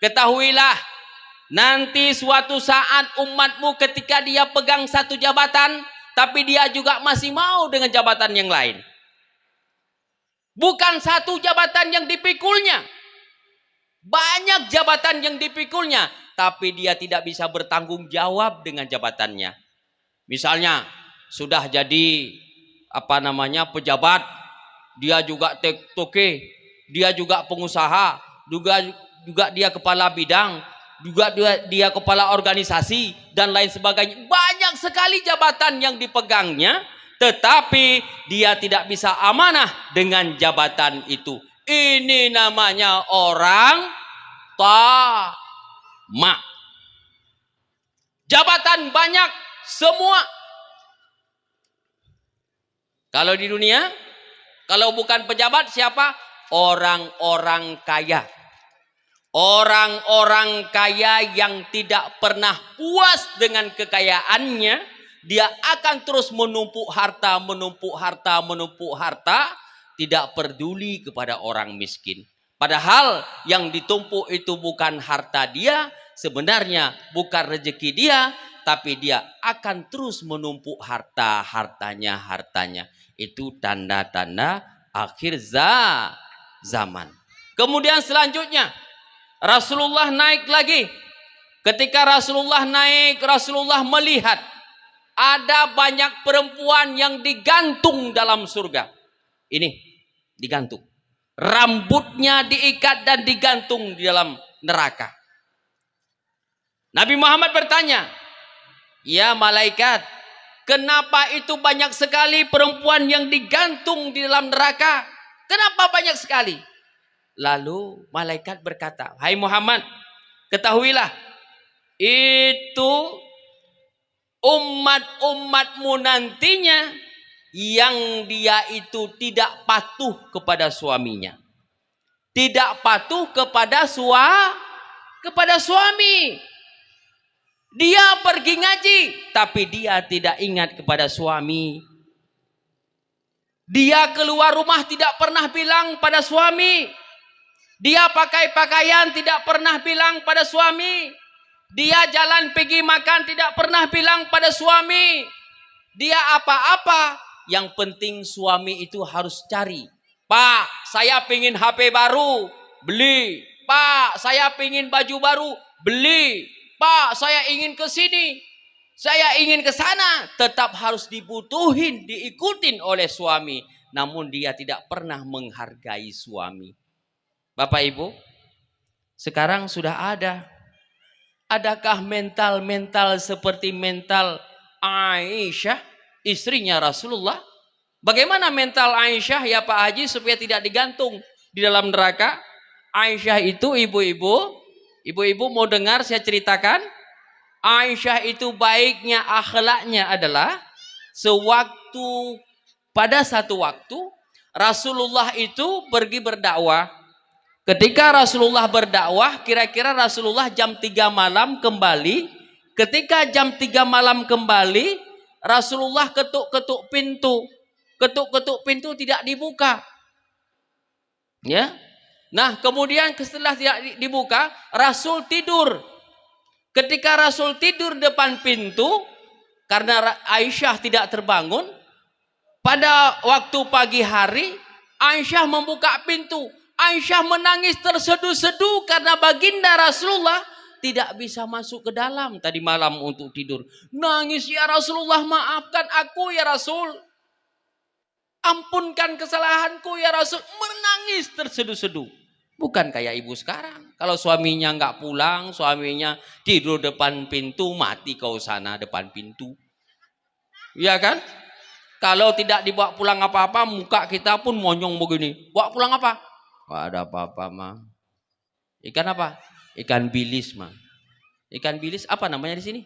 A: ketahuilah, nanti suatu saat umatmu ketika dia pegang satu jabatan, tapi dia juga masih mau dengan jabatan yang lain. Bukan satu jabatan yang dipikulnya. Banyak jabatan yang dipikulnya, tapi dia tidak bisa bertanggung jawab dengan jabatannya. Misalnya, sudah jadi apa namanya pejabat, dia juga toke, dia juga pengusaha, juga dia kepala bidang, juga dia kepala organisasi dan lain sebagainya. Banyak sekali jabatan yang dipegangnya, tetapi dia tidak bisa amanah dengan jabatan itu. Ini namanya orang tamak. Jabatan banyak semua. Kalau di dunia, kalau bukan pejabat siapa? Orang-orang kaya. Orang-orang kaya yang tidak pernah puas dengan kekayaannya, dia akan terus menumpuk harta, tidak peduli kepada orang miskin. Padahal yang ditumpuk itu bukan harta dia, sebenarnya bukan rezeki dia, tapi dia akan terus menumpuk hartanya. Itu tanda-tanda akhir zaman. Kemudian selanjutnya Rasulullah naik lagi. Ketika Rasulullah naik, Rasulullah melihat ada banyak perempuan yang digantung dalam surga. Ini digantung. Rambutnya diikat dan digantung di dalam neraka. Nabi Muhammad bertanya, "Ya malaikat, kenapa itu banyak sekali perempuan yang digantung di dalam neraka? Kenapa banyak sekali?" Lalu malaikat berkata, "Hai Muhammad, ketahuilah, itu umat-umatmu nantinya yang dia itu tidak patuh kepada suaminya. Tidak patuh kepada suami. Dia pergi ngaji, tapi dia tidak ingat kepada suami. Dia keluar rumah tidak pernah bilang pada suami. Dia pakai pakaian tidak pernah bilang pada suami. Dia jalan pergi makan tidak pernah bilang pada suami. Dia apa-apa, yang penting suami itu harus cari. Pak, saya pingin HP baru, beli. Pak, saya pingin baju baru, beli. Pak, saya ingin ke sini, saya ingin ke sana." Tetap harus dibutuhin, diikutin oleh suami. Namun dia tidak pernah menghargai suami. Bapak Ibu, sekarang sudah ada. Adakah mental seperti mental Aisyah, istrinya Rasulullah? Bagaimana mental Aisyah ya Pak Haji supaya tidak digantung di dalam neraka? Aisyah itu ibu-ibu mau dengar saya ceritakan? Aisyah itu baiknya, akhlaknya adalah pada satu waktu Rasulullah itu pergi berdakwah. Ketika Rasulullah berdakwah, kira-kira Rasulullah jam 3 malam kembali. Ketika jam 3 malam kembali, Rasulullah ketuk-ketuk pintu. Ketuk-ketuk pintu tidak dibuka. Ya. Nah, kemudian setelah tidak dibuka, Rasul tidur. Ketika Rasul tidur depan pintu, karena Aisyah tidak terbangun, pada waktu pagi hari, Aisyah membuka pintu. Aisyah menangis terseduh-seduh karena baginda Rasulullah tidak bisa masuk ke dalam tadi malam untuk tidur. Nangis, "Ya Rasulullah, maafkan aku ya Rasul. Ampunkan kesalahanku ya Rasul." Menangis terseduh-seduh. Bukan kayak ibu sekarang. Kalau suaminya nggak pulang, suaminya tidur depan pintu, mati kau sana depan pintu. Iya kan? Kalau tidak dibawa pulang apa-apa, muka kita pun monyong begini. Bawa pulang apa? Nggak ada apa-apa mah. Ikan apa? Ikan bilis mah. Ikan bilis apa namanya di sini?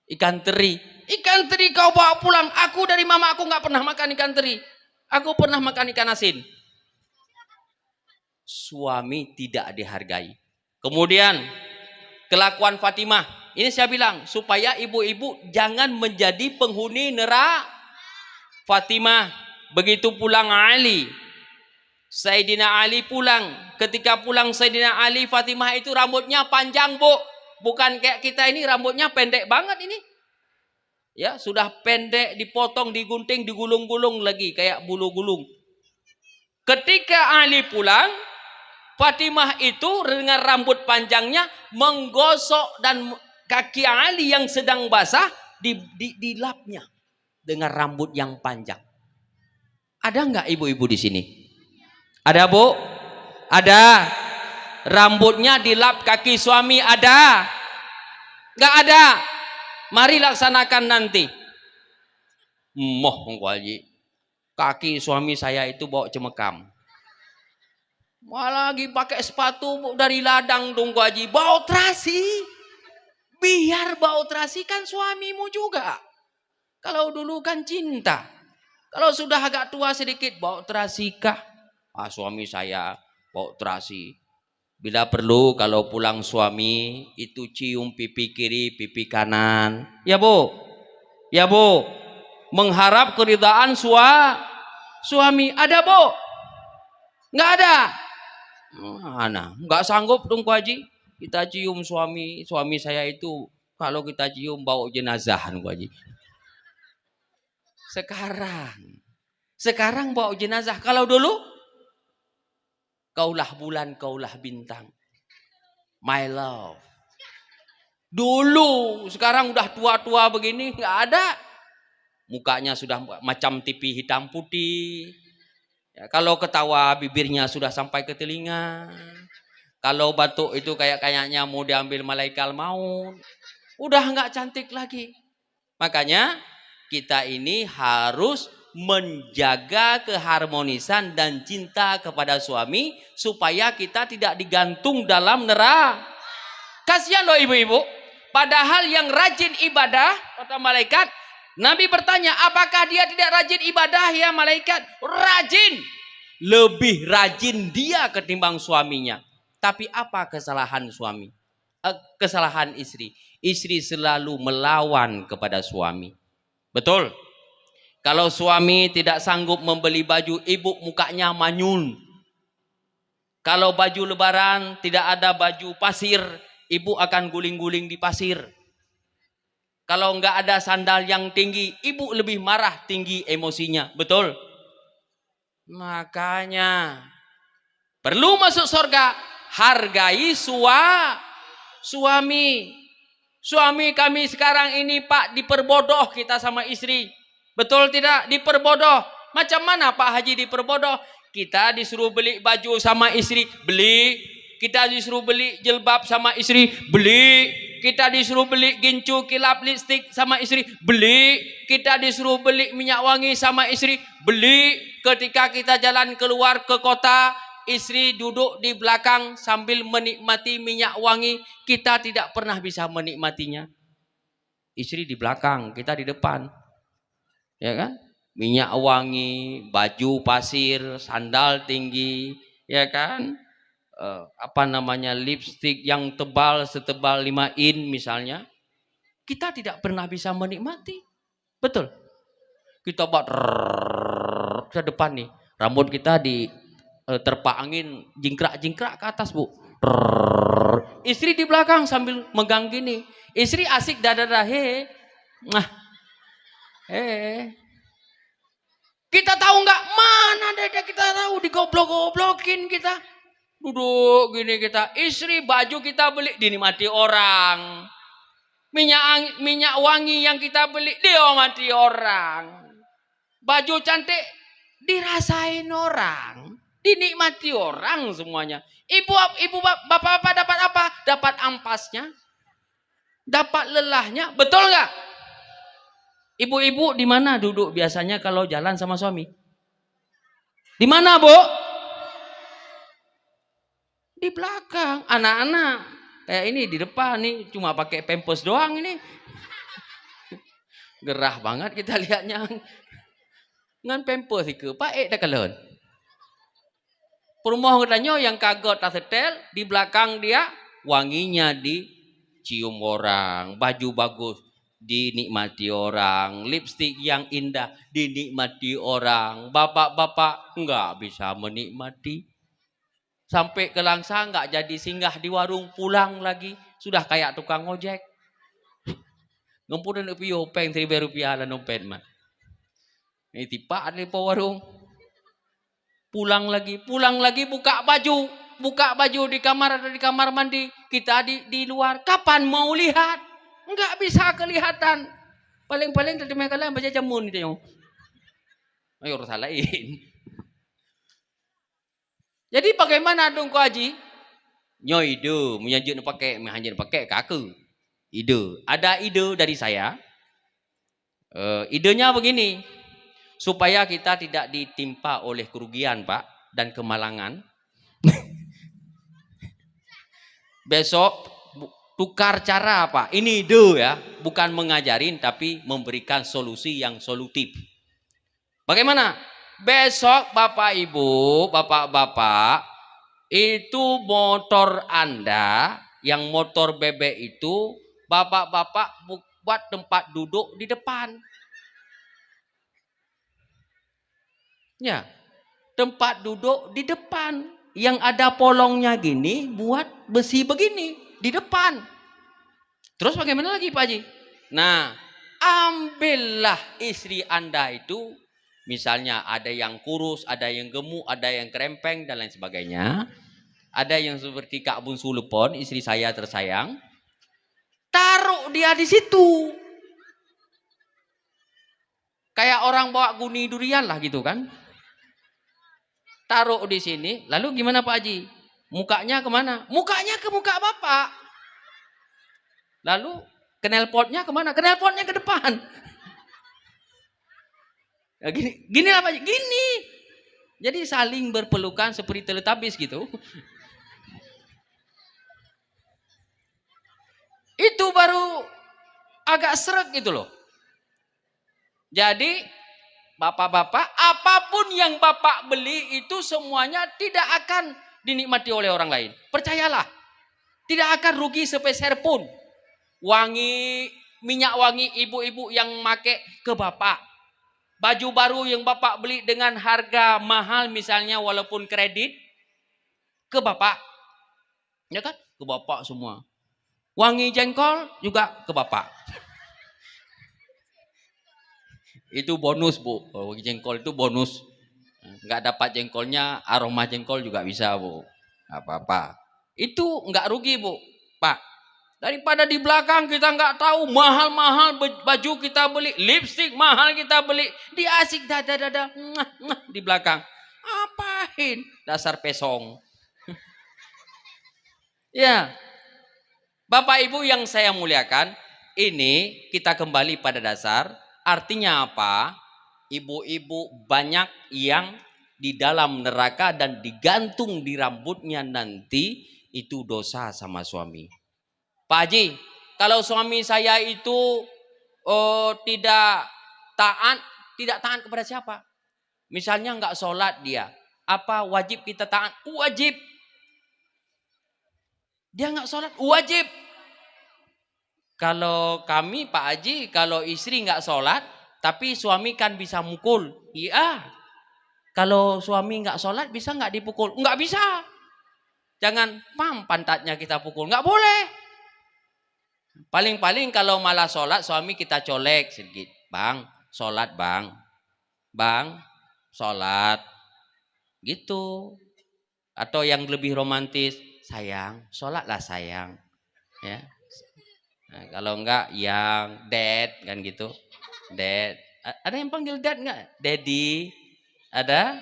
A: Ikan teri. Ikan teri kau bawa pulang. Aku dari mama aku nggak pernah makan ikan teri. Aku pernah makan ikan asin. Suami tidak dihargai. Kemudian kelakuan Fatimah. Ini saya bilang supaya ibu-ibu jangan menjadi penghuni neraka. Fatimah begitu pulang Ali. Sayyidina Ali pulang. Ketika pulang Sayyidina Ali, Fatimah itu rambutnya panjang, Bu. Bukan kayak kita ini rambutnya pendek banget ini. Ya, sudah pendek, dipotong, digunting, digulung-gulung lagi kayak bulu gulung. Ketika Ali pulang, Fatimah itu dengan rambut panjangnya menggosok dan kaki Ali yang sedang basah dilapnya. dengan rambut yang panjang. Ada nggak ibu-ibu di sini? Ada bu? Ada. Rambutnya dilap kaki suami ada? Nggak ada. Mari laksanakan nanti. Moh Haji, kaki suami saya itu bau cemekam. Malah lagi pakai sepatu dari ladang dong Haji, bau terasi. Biar bau terasi kan suamimu juga. Kalau dulu kan cinta. Kalau sudah agak tua sedikit, bau terasi kah? Suami saya bau terasi. Bila perlu kalau pulang suami itu cium pipi kiri, pipi kanan. Ya bu, ya bu. Mengharap keridhaan suami. Ada bu? Nggak ada. Mana? Nggak sanggup dong Haji. Kita cium suami saya itu kalau kita cium bau jenazahan Haji. Sekarang bau jenazah. Kalau dulu kaulah bulan, kaulah bintang, my love. Dulu, sekarang udah tua-tua begini nggak ada. Mukanya sudah macam TV hitam putih. Ya, kalau ketawa bibirnya sudah sampai ke telinga. Kalau batuk itu kayaknya mau diambil malaikat maut. Udah nggak cantik lagi. Makanya kita ini harus menjaga keharmonisan dan cinta kepada suami supaya kita tidak digantung dalam neraka. Kasihan loh ibu-ibu. Padahal yang rajin ibadah, kata malaikat, Nabi bertanya, apakah dia tidak rajin ibadah ya malaikat? Rajin. Lebih rajin dia ketimbang suaminya. Tapi apa kesalahan suami? Kesalahan istri. Istri selalu melawan kepada suami. Betul. Kalau suami tidak sanggup membeli baju, ibu mukanya manyun. Kalau baju lebaran tidak ada baju pasir, ibu akan guling-guling di pasir. Kalau nggak ada sandal yang tinggi, ibu lebih marah, tinggi emosinya. Betul? Makanya perlu masuk surga, hargai suami. Suami kami sekarang ini Pak diperbodoh kita sama istri. Betul tidak? Diperbodoh. Macam mana Pak Haji diperbodoh? Kita disuruh beli baju sama istri, beli. Kita disuruh beli jilbab sama istri, beli. Kita disuruh beli gincu kilap lipstik sama istri, beli. Kita disuruh beli minyak wangi sama istri, beli. Ketika kita jalan keluar ke kota, istri duduk di belakang sambil menikmati minyak wangi. Kita tidak pernah bisa menikmatinya. Istri di belakang, kita di depan. Ya kan? Minyak wangi, baju pasir, sandal tinggi, ya kan? Lipstik yang tebal setebal 5 in misalnya. Kita tidak pernah bisa menikmati. Betul? Kita buat ke depan nih. Rambut kita di terpa angin jingkrak-jingkrak ke atas, Bu. Istri di belakang sambil megang gini. Istri asik dada-dada, kita tahu nggak? Mana dada kita tahu, digoblok-goblokin kita. Duduk gini kita. Istri baju kita beli dinikmati orang. Minyak wangi yang kita beli dinikmati orang. Baju cantik dirasain orang. Dinikmati orang semuanya. Ibu bapak-bapak dapat apa? Dapat ampasnya. Dapat lelahnya. Betul nggak? Ibu-ibu di mana duduk biasanya kalau jalan sama suami? Di mana, Bu? Di belakang. Anak-anak kayak ini di depan nih cuma pakai pampers doang ini. Gerah banget kita lihatnya. Ngan pampers ke paek dah kalon. Perumahan katanya yang kagot tak setel, di belakang dia wanginya dicium orang, baju bagus dinikmati orang, lipstik yang indah dinikmati orang. Bapak-bapak nggak bisa menikmati. Sampai ke Langsa nggak jadi singgah di warung, pulang lagi sudah kayak tukang ojek. Ngumpurin rupiah peng Rp1.000 lah dompet mah. Ini tipe ada di warung. Pulang lagi buka baju di kamar atau di kamar mandi. Kita di luar. Kapan mau lihat? Enggak bisa kelihatan. Paling-paling tadi mereka lah baca jamun itu yang. Ayo urusan lain. Jadi bagaimana dong ko Haji? Nyo ide, menyanjut pakai, menhanjut pakai kaku. Ide, ada ide dari saya. Idenya begini, supaya kita tidak ditimpa oleh kerugian Pak dan kemalangan. Besok tukar cara Pak. Ini ide ya, bukan mengajarin tapi memberikan solusi yang solutif. Bagaimana? Besok Bapak Ibu, Bapak-bapak, itu motor Anda, yang motor bebek itu, Bapak-bapak buat tempat duduk di depan. Ya, tempat duduk di depan. Yang ada polongnya gini, buat besi begini di depan. Terus bagaimana lagi Pak Haji? Nah, ambillah istri Anda itu, misalnya ada yang kurus, ada yang gemuk, ada yang kerempeng dan lain sebagainya. Ada yang seperti Kak Bun Sulepon, istri saya tersayang. Taruh dia di situ. Kayak orang bawa guni durian lah gitu kan. Taruh di sini, lalu gimana Pak Haji? Mukanya kemana? Mukanya ke muka Bapak. Lalu knalpotnya kemana? Knalpotnya ke depan. Ya, gini apa? Gini. Jadi saling berpelukan seperti Teletubbies gitu. Itu baru agak seret gitu loh. Jadi Bapak-bapak, apapun yang Bapak beli itu semuanya tidak akan dinikmati oleh orang lain. Percayalah, tidak akan rugi sepeser pun. Wangi, minyak wangi ibu-ibu yang make ke Bapak. Baju baru yang Bapak beli dengan harga mahal misalnya walaupun kredit, ke Bapak. Ya kan? Ke Bapak semua. Wangi jengkol juga ke Bapak. Itu bonus Bu, jengkol itu bonus. Nggak dapat jengkolnya, aroma jengkol juga bisa Bu. Nggak apa-apa. Itu nggak rugi Bu, Pak. Daripada di belakang kita nggak tahu mahal-mahal baju kita beli, lipstik mahal kita beli, di asik dada-dada di belakang. Apain? Dasar pesong. Ya, Bapak Ibu yang saya muliakan, ini kita kembali pada dasar. Artinya apa? Ibu-ibu banyak yang di dalam neraka dan digantung di rambutnya nanti itu dosa sama suami. Pak Haji, kalau suami saya itu tidak taat kepada siapa? Misalnya nggak sholat dia, apa wajib kita taat? Wajib. Dia nggak sholat, wajib. Kalau kami Pak Haji, kalau istri nggak sholat, tapi suami kan bisa mukul. Iya. Kalau suami nggak sholat bisa nggak dipukul? Nggak bisa. Jangan pantatnya kita pukul. Nggak boleh. Paling-paling kalau malah sholat suami kita colek sedikit. Bang, sholat bang. Bang, sholat. Gitu. Atau yang lebih romantis, sayang, sholatlah sayang. Ya. Nah, kalau enggak yang dad kan gitu. Dad. Ada yang panggil dad enggak? Daddy. Ada?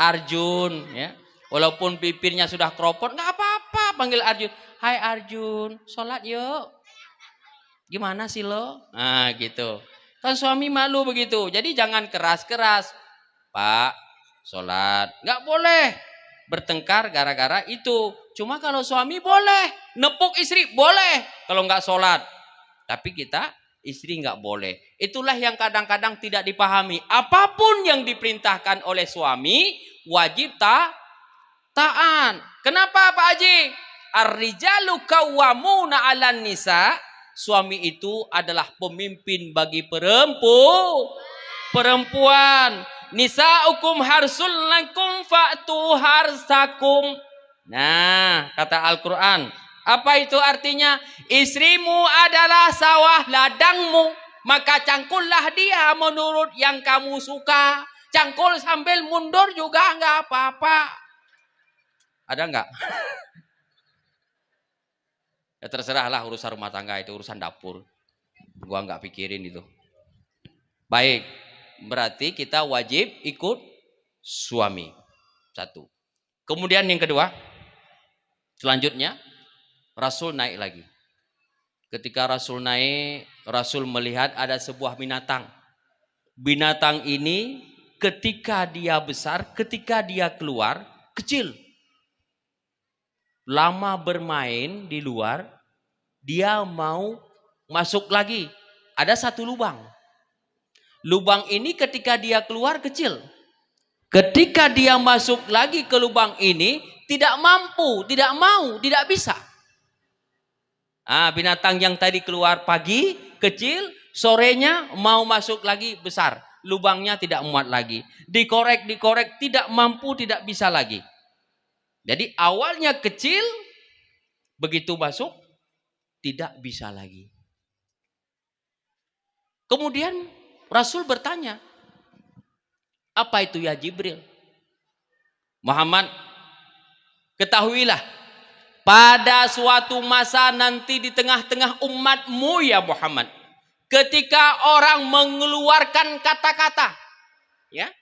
A: Arjun ya. Walaupun bibirnya sudah keropot enggak apa-apa panggil Arjun. Hai Arjun, sholat yuk. Gimana sih lo? Nah gitu. Kan suami malu begitu. Jadi jangan keras-keras. Pak, sholat. Enggak boleh bertengkar gara-gara itu. Cuma kalau suami boleh. Nepuk istri boleh kalau nggak sholat. Tapi kita istri nggak boleh. Itulah yang kadang-kadang tidak dipahami. Apapun yang diperintahkan oleh suami wajib taat. Kenapa Pak Haji? Ar-rijalu qawwamuna 'alan nisa. Suami itu adalah pemimpin bagi perempuan. Nisa'ukum harsul lakum fa'tu harsakum. Nah, kata Al-Quran. Apa itu artinya? Istrimu adalah sawah ladangmu. Maka cangkullah dia menurut yang kamu suka. Cangkul sambil mundur juga enggak apa-apa. Ada enggak? Ya terserahlah urusan rumah tangga itu, urusan dapur. Gua enggak pikirin itu. Baik, berarti kita wajib ikut suami. Satu. Kemudian yang kedua, selanjutnya Rasul naik lagi. Ketika Rasul naik, Rasul melihat ada sebuah binatang. Binatang ini ketika dia besar, ketika dia keluar, kecil. Lama bermain di luar, dia mau masuk lagi. Ada satu lubang. Lubang ini ketika dia keluar kecil. Ketika dia masuk lagi ke lubang ini, tidak mampu, tidak mau, tidak bisa. Binatang yang tadi keluar pagi, kecil, sorenya mau masuk lagi besar. Lubangnya tidak muat lagi. Dikorek, tidak mampu, tidak bisa lagi. Jadi awalnya kecil, begitu masuk, tidak bisa lagi. Kemudian Rasul bertanya, apa itu ya Jibril? Muhammad, ketahuilah, pada suatu masa nanti di tengah-tengah umatmu ya Muhammad, ketika orang mengeluarkan kata-kata, ya,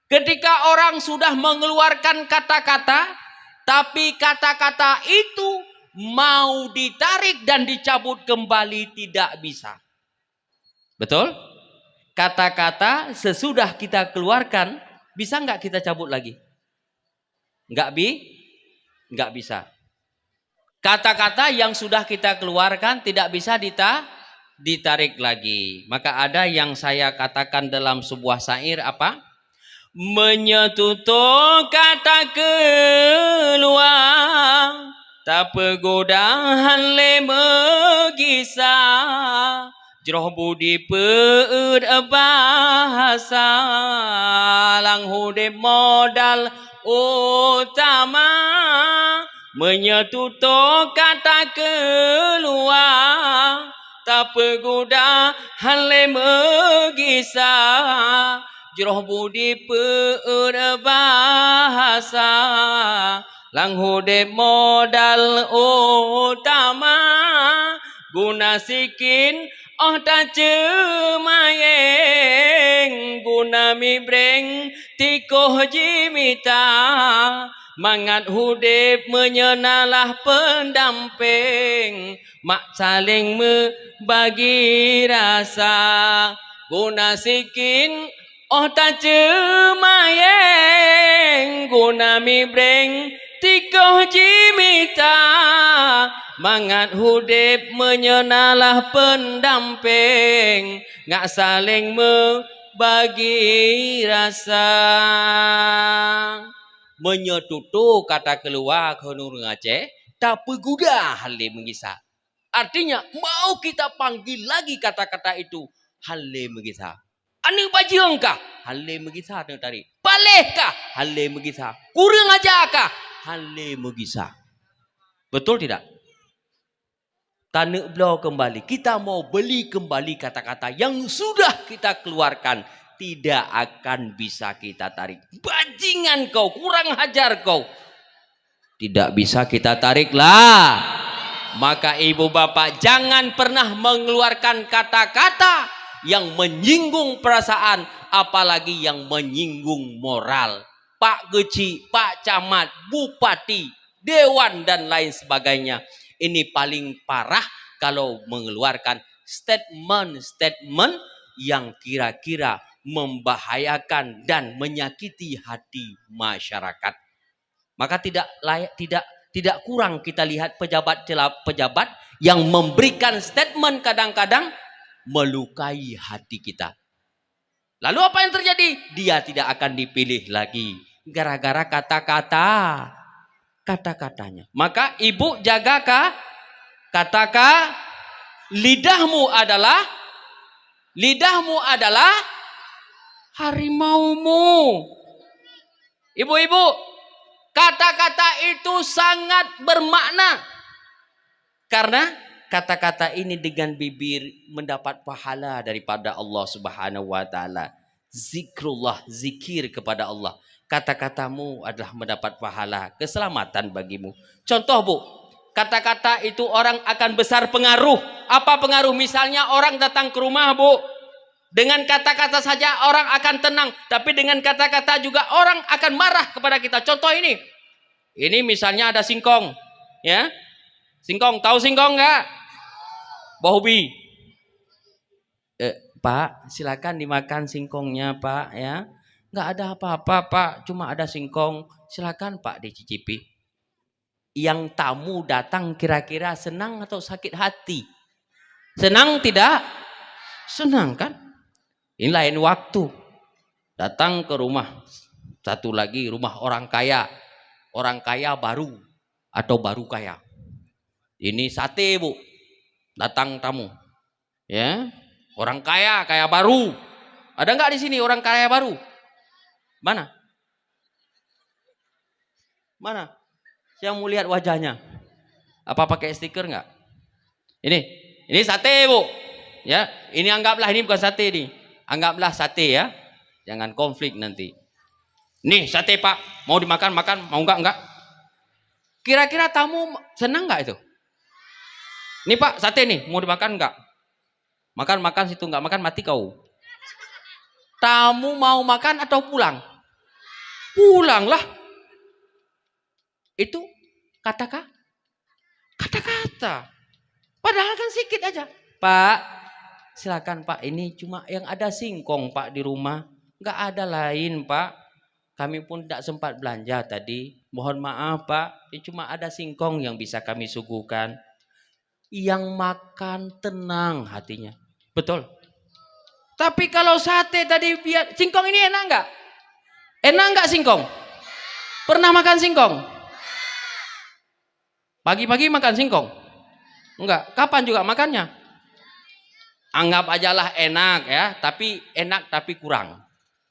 A: ketika orang sudah mengeluarkan kata-kata, tapi kata-kata itu mau ditarik dan dicabut kembali tidak bisa. Betul? Kata-kata sesudah kita keluarkan, bisa nggak kita cabut lagi? Nggak bisa. Kata-kata yang sudah kita keluarkan tidak bisa ditarik lagi. Maka ada yang saya katakan dalam sebuah syair apa? Menyetutup kata keluar, tak pegodahan le megisah. Jroh budi peut bahasa, lang hudip modal utama. Menyetutup kata keluar, tak pegodahan le megisah. Jroh budi peut bahasa, lang hudip modal utama. Guna sikin tak cemayeng, guna mibreng tikoh jimita. Mangat hudip menyenalah pendamping, mak saling membagi rasa. Guna sikin tak cemayeng, guna mibreng tikoh jimita. Mangat hudip menyenalah pendamping, ngak saling membagi rasa. Menyetutu kata keluar ke nur ngaceh, tak peguda hale mengisah. Artinya mau kita panggil lagi kata-kata itu, hale mengisah. Anu bajiong kah? Hale mengisah tadi. Baleh kah? Hale mengisah. Kurang aja kah? Hale mengisah. Betul tidak? Tanah belau kembali. Kita mau beli kembali kata-kata yang sudah kita keluarkan. Tidak akan bisa kita tarik. Bajingan kau, kurang hajar kau. Tidak bisa kita tariklah. Maka ibu bapak jangan pernah mengeluarkan kata-kata yang menyinggung perasaan. Apalagi yang menyinggung moral. Pak Geci, Pak Camat, Bupati, Dewan dan lain sebagainya. Ini paling parah kalau mengeluarkan statement-statement yang kira-kira membahayakan dan menyakiti hati masyarakat. Maka tidak kurang kita lihat pejabat yang memberikan statement kadang-kadang melukai hati kita. Lalu apa yang terjadi? Dia tidak akan dipilih lagi gara-gara kata-katanya. Maka ibu jaga katakan lidahmu adalah harimaumu. Ibu-ibu, kata-kata itu sangat bermakna. Karena kata-kata ini dengan bibir mendapat pahala daripada Allah Subhanahu wa taala. Zikrullah, zikir kepada Allah. Kata-katamu adalah mendapat pahala, keselamatan bagimu. Contoh Bu, kata-kata itu orang akan besar pengaruh. Apa pengaruh? Misalnya orang datang ke rumah Bu, Dengan kata-kata saja orang akan tenang, tapi dengan kata-kata juga orang akan marah kepada kita. Contoh ini. Ini misalnya ada singkong, ya. Singkong, tahu singkong enggak? Bohobi. Pak, silakan dimakan singkongnya, Pak, ya. Enggak ada apa-apa, Pak, cuma ada singkong. Silakan, Pak, dicicipi. Yang tamu datang kira-kira senang atau sakit hati? Senang tidak? Senang kan? Ini lain waktu. Datang ke rumah. Satu lagi rumah orang kaya. Orang kaya baru atau baru kaya. Ini sate, Bu. Datang tamu. Ya. Orang kaya, kaya baru. Ada nggak di sini orang kaya baru? Mana? Mana? Saya mau lihat wajahnya. Apa pakai stiker nggak? Ini sate, Bu. Ya, ini anggaplah ini bukan sate nih. Anggaplah sate ya. Jangan konflik nanti. Nih sate, Pak. Mau dimakan, makan. Mau enggak? Kira-kira tamu senang nggak itu? Nih, Pak, sate nih. Mau dimakan enggak? Makan situ, enggak makan mati kau. Tamu mau makan atau pulang? Pulanglah. Itu kata-kata. Padahal kan sedikit aja. Pak, silakan Pak, ini cuma yang ada singkong Pak di rumah. Enggak ada lain Pak. Kami pun tidak sempat belanja tadi. Mohon maaf Pak, ini cuma ada singkong yang bisa kami suguhkan. Yang makan tenang hatinya. Betul. Tapi kalau sate tadi, singkong ini enak enggak? Enak enggak singkong? Pernah makan singkong? Pagi-pagi makan singkong? Enggak. Kapan juga makannya? Anggap ajalah enak ya, tapi enak tapi kurang.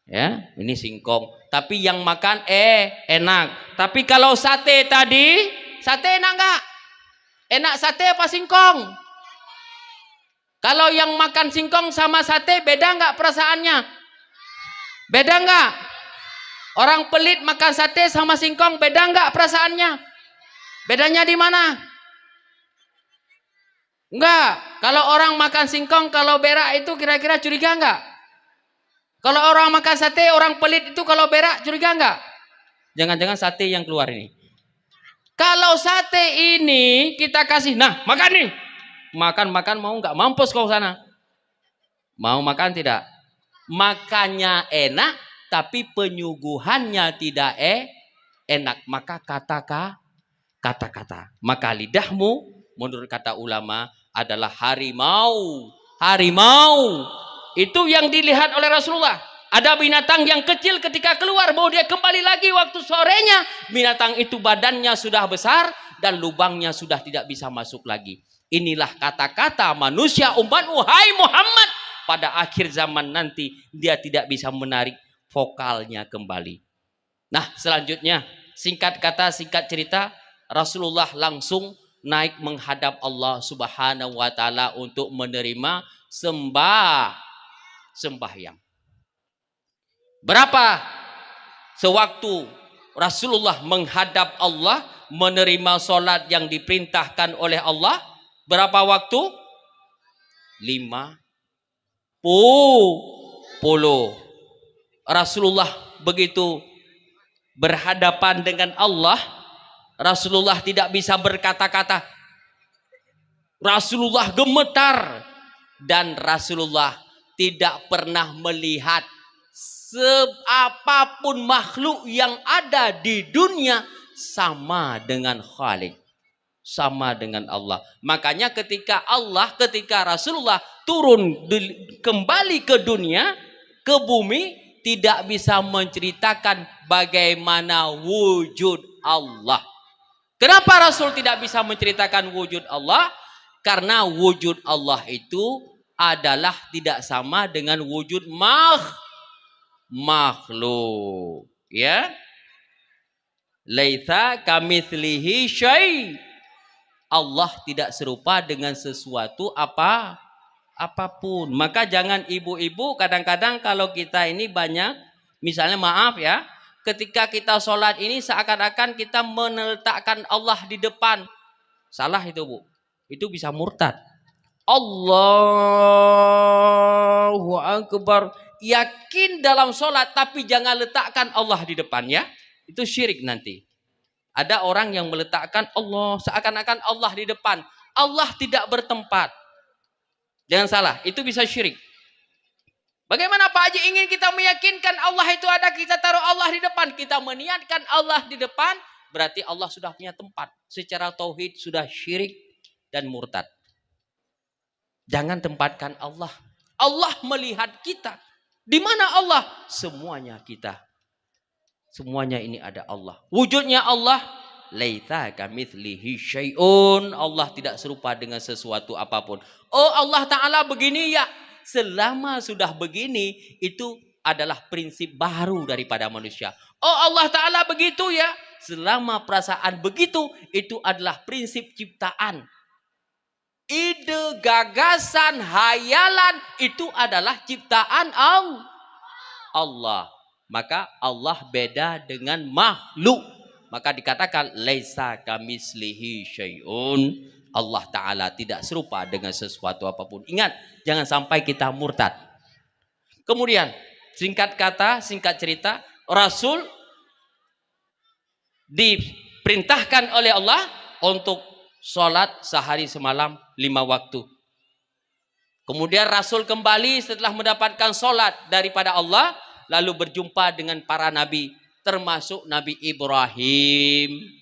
A: Ya, ini singkong. Tapi yang makan enak. Tapi kalau sate tadi, sate enak enggak? Enak sate apa singkong? Kalau yang makan singkong sama sate beda enggak perasaannya? Beda enggak? Orang pelit makan sate sama singkong beda enggak perasaannya? Bedanya di mana? Enggak. Kalau orang makan singkong, kalau berak itu kira-kira curiga enggak? Kalau orang makan sate, orang pelit itu kalau berak curiga enggak? Jangan-jangan sate yang keluar ini. Kalau sate ini kita kasih, nah makan nih. Makan mau enggak? Mampus kau sana. Mau makan tidak? Makannya enak, tapi penyuguhannya tidak enak. Maka kata-kata. Maka lidahmu menurut kata ulama adalah harimau. Harimau itu yang dilihat oleh Rasulullah. Ada binatang yang kecil ketika keluar, mau dia kembali lagi waktu sorenya, binatang itu badannya sudah besar dan lubangnya sudah tidak bisa masuk lagi. Inilah kata-kata manusia umatmu, hai Muhammad. Pada akhir zaman nanti dia tidak bisa menarik vokalnya kembali. Nah selanjutnya, singkat kata, singkat cerita, Rasulullah langsung naik menghadap Allah Subhanahu wa taala untuk menerima sembahyang. Berapa sewaktu Rasulullah menghadap Allah menerima solat yang diperintahkan oleh Allah? Berapa waktu? 50. Rasulullah begitu berhadapan dengan Allah, Rasulullah tidak bisa berkata-kata. Rasulullah gemetar dan Rasulullah tidak pernah melihat apapun makhluk yang ada di dunia sama dengan Khalik, sama dengan Allah. Makanya ketika Rasulullah turun kembali ke dunia, ke bumi, tidak bisa menceritakan bagaimana wujud Allah. Kenapa Rasul tidak bisa menceritakan wujud Allah? Karena wujud Allah itu adalah tidak sama dengan wujud makhluk, ya. Laitsa kamitslihi syai'. Allah tidak serupa dengan sesuatu apapun. Maka jangan ibu-ibu kadang-kadang kalau kita ini banyak, misalnya maaf ya, ketika kita sholat ini seakan-akan kita meletakkan Allah di depan. Salah itu Bu. Itu bisa murtad. Allahu Akbar. Yakin dalam sholat tapi jangan letakkan Allah di depannya. Itu syirik nanti. Ada orang yang meletakkan Allah seakan-akan Allah di depan. Allah tidak bertempat. Jangan salah, itu bisa syirik. Bagaimana Pak Haji ingin kita meyakinkan Allah itu ada, kita taruh Allah di depan. Kita meniatkan Allah di depan, berarti Allah sudah punya tempat. Secara tauhid sudah syirik dan murtad. Jangan tempatkan Allah. Allah melihat kita. Di mana Allah? Semuanya kita. Semuanya ini ada Allah. Wujudnya Allah, laitsa kamitslihi syai'un. Allah tidak serupa dengan sesuatu apapun. Oh, Allah Ta'ala begini ya. Selama sudah begini, itu adalah prinsip baru daripada manusia. Oh, Allah Ta'ala begitu ya. Selama perasaan begitu, itu adalah prinsip ciptaan. Ide, gagasan, hayalan, itu adalah ciptaan Allah. Maka Allah beda dengan makhluk. Maka dikatakan laisa kamitslihi syai'un. Allah Ta'ala tidak serupa dengan sesuatu apapun. Ingat, jangan sampai kita murtad. Kemudian, singkat kata, singkat cerita, Rasul diperintahkan oleh Allah untuk sholat sehari semalam 5 waktu. Kemudian Rasul kembali setelah mendapatkan sholat daripada Allah, lalu berjumpa dengan para nabi, termasuk Nabi Ibrahim.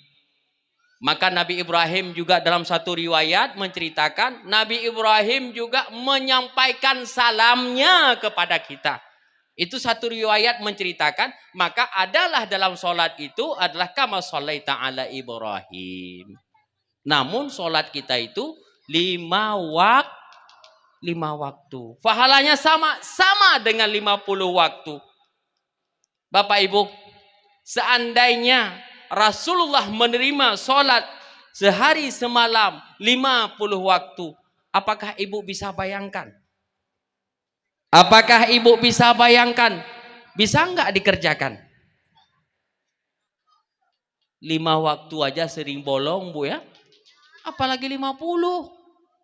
A: Maka Nabi Ibrahim juga dalam satu riwayat menceritakan, Nabi Ibrahim juga menyampaikan salamnya kepada kita. Itu satu riwayat menceritakan, maka adalah dalam sholat itu adalah kama sholaita ala Ibrahim. Namun sholat kita itu 5 waktu. Pahalanya sama dengan 50 waktu. Bapak Ibu, seandainya Rasulullah menerima sholat sehari semalam 50 waktu, apakah ibu bisa bayangkan? Apakah ibu bisa bayangkan? Bisa nggak dikerjakan? 5 waktu aja sering bolong, Bu ya. Apalagi 50.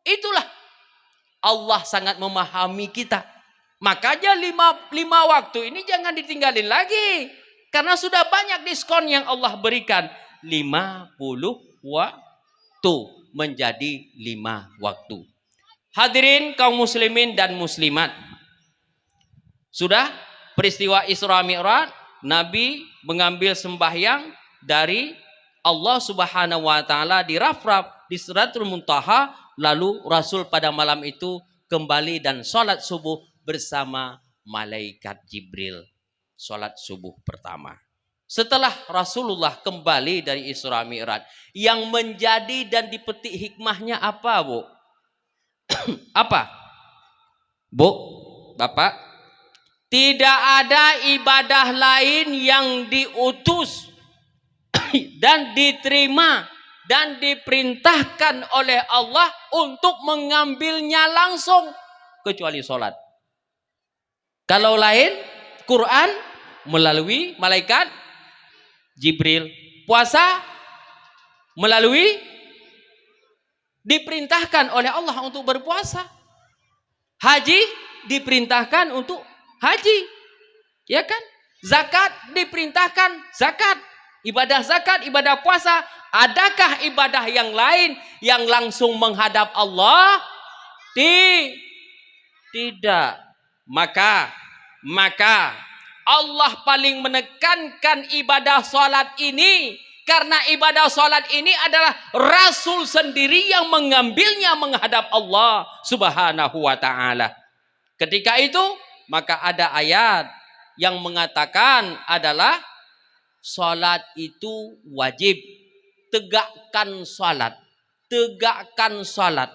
A: Itulah Allah sangat memahami kita. Makanya 5 waktu ini jangan ditinggalin lagi. Karena sudah banyak diskon yang Allah berikan. 50 waktu menjadi 5 waktu. Hadirin kaum muslimin dan muslimat. Sudah peristiwa Isra Mi'raj, Nabi mengambil sembahyang dari Allah Subhanahu wa taala di Rafraf, di Sidratul Muntaha, lalu Rasul pada malam itu kembali dan sholat subuh bersama malaikat Jibril. Sholat subuh pertama. Setelah Rasulullah kembali dari Isra Mi'raj, yang menjadi dan dipetik hikmahnya apa, Bu? Apa? Bu, Bapak? Tidak ada ibadah lain yang diutus dan diterima dan diperintahkan oleh Allah untuk mengambilnya langsung kecuali sholat. Kalau lain, Quran melalui malaikat Jibril. Puasa melalui diperintahkan oleh Allah untuk berpuasa. Haji diperintahkan untuk haji. Ya kan? Zakat diperintahkan zakat. Ibadah zakat, ibadah puasa. Adakah ibadah yang lain yang langsung menghadap Allah? Tidak. Maka Allah paling menekankan ibadah sholat ini. Karena ibadah sholat ini adalah Rasul sendiri yang mengambilnya menghadap Allah Subhanahu wa ta'ala. Ketika itu, maka ada ayat yang mengatakan adalah sholat itu wajib. Tegakkan sholat. Tegakkan sholat.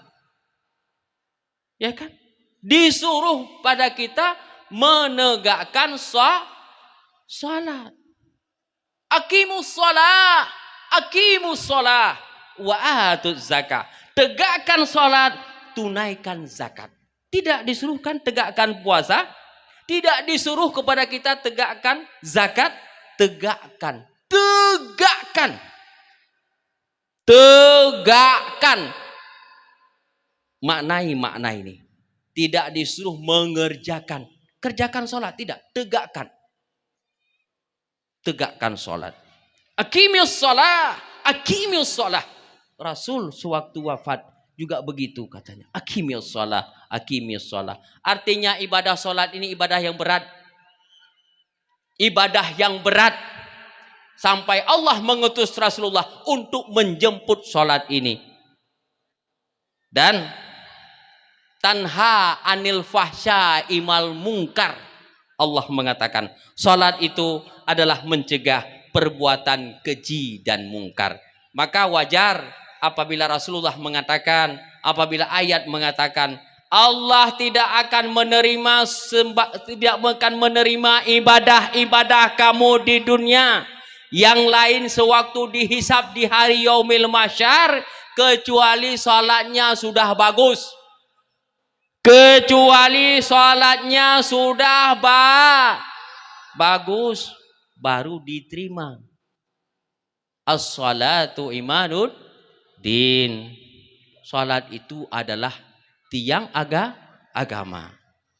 A: Ya kan? Disuruh pada kita menegakkan sholat. Aqimus sholat wa atuz zakat. Tegakkan sholat, tunaikan zakat. Tidak disuruhkan tegakkan puasa, tidak disuruh kepada kita tegakkan zakat. Tegakkan. makna ini. Tidak disuruh mengerjakan. Kerjakan sholat, tidak. Tegakkan. Tegakkan sholat. Aqimius sholat. Aqimius sholat. Rasul sewaktu wafat juga begitu katanya. Aqimius sholat. Aqimius sholat. Artinya ibadah sholat ini ibadah yang berat. Ibadah yang berat. Sampai Allah mengutus Rasulullah untuk menjemput sholat ini. Dan tanha anil fahsya imal mungkar. Allah mengatakan salat itu adalah mencegah perbuatan keji dan mungkar. Maka wajar apabila Rasulullah mengatakan, apabila ayat mengatakan Allah tidak akan menerima ibadah kamu di dunia yang lain sewaktu dihisab di hari yaumil mahsyar kecuali salatnya sudah bagus. Kecuali sholatnya sudah bagus, baru diterima. As-salatu imanud din. Sholat itu adalah tiang agama.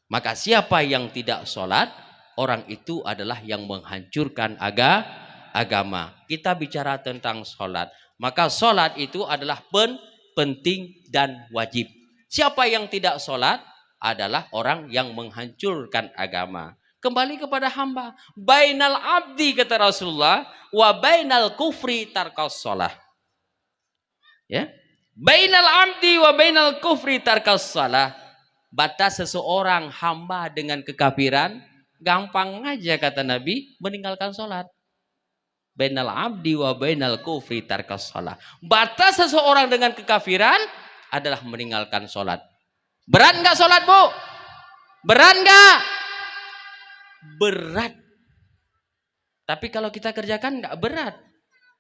A: Maka siapa yang tidak sholat, orang itu adalah yang menghancurkan agama. Kita bicara tentang sholat. Maka sholat itu adalah penting dan wajib. Siapa yang tidak sholat adalah orang yang menghancurkan agama. Kembali kepada hamba. Bainal abdi kata Rasulullah. Wa bainal kufri tarkas sholah. Ya. Bainal abdi wa bainal kufri tarkas sholah. Batas seseorang hamba dengan kekafiran. Gampang aja kata Nabi. Meninggalkan sholat. Bainal abdi wa bainal kufri tarkas sholah. Batas seseorang dengan kekafiran adalah meninggalkan sholat. Berat nggak sholat, Bu? Berat nggak? Berat. Tapi kalau kita kerjakan nggak berat.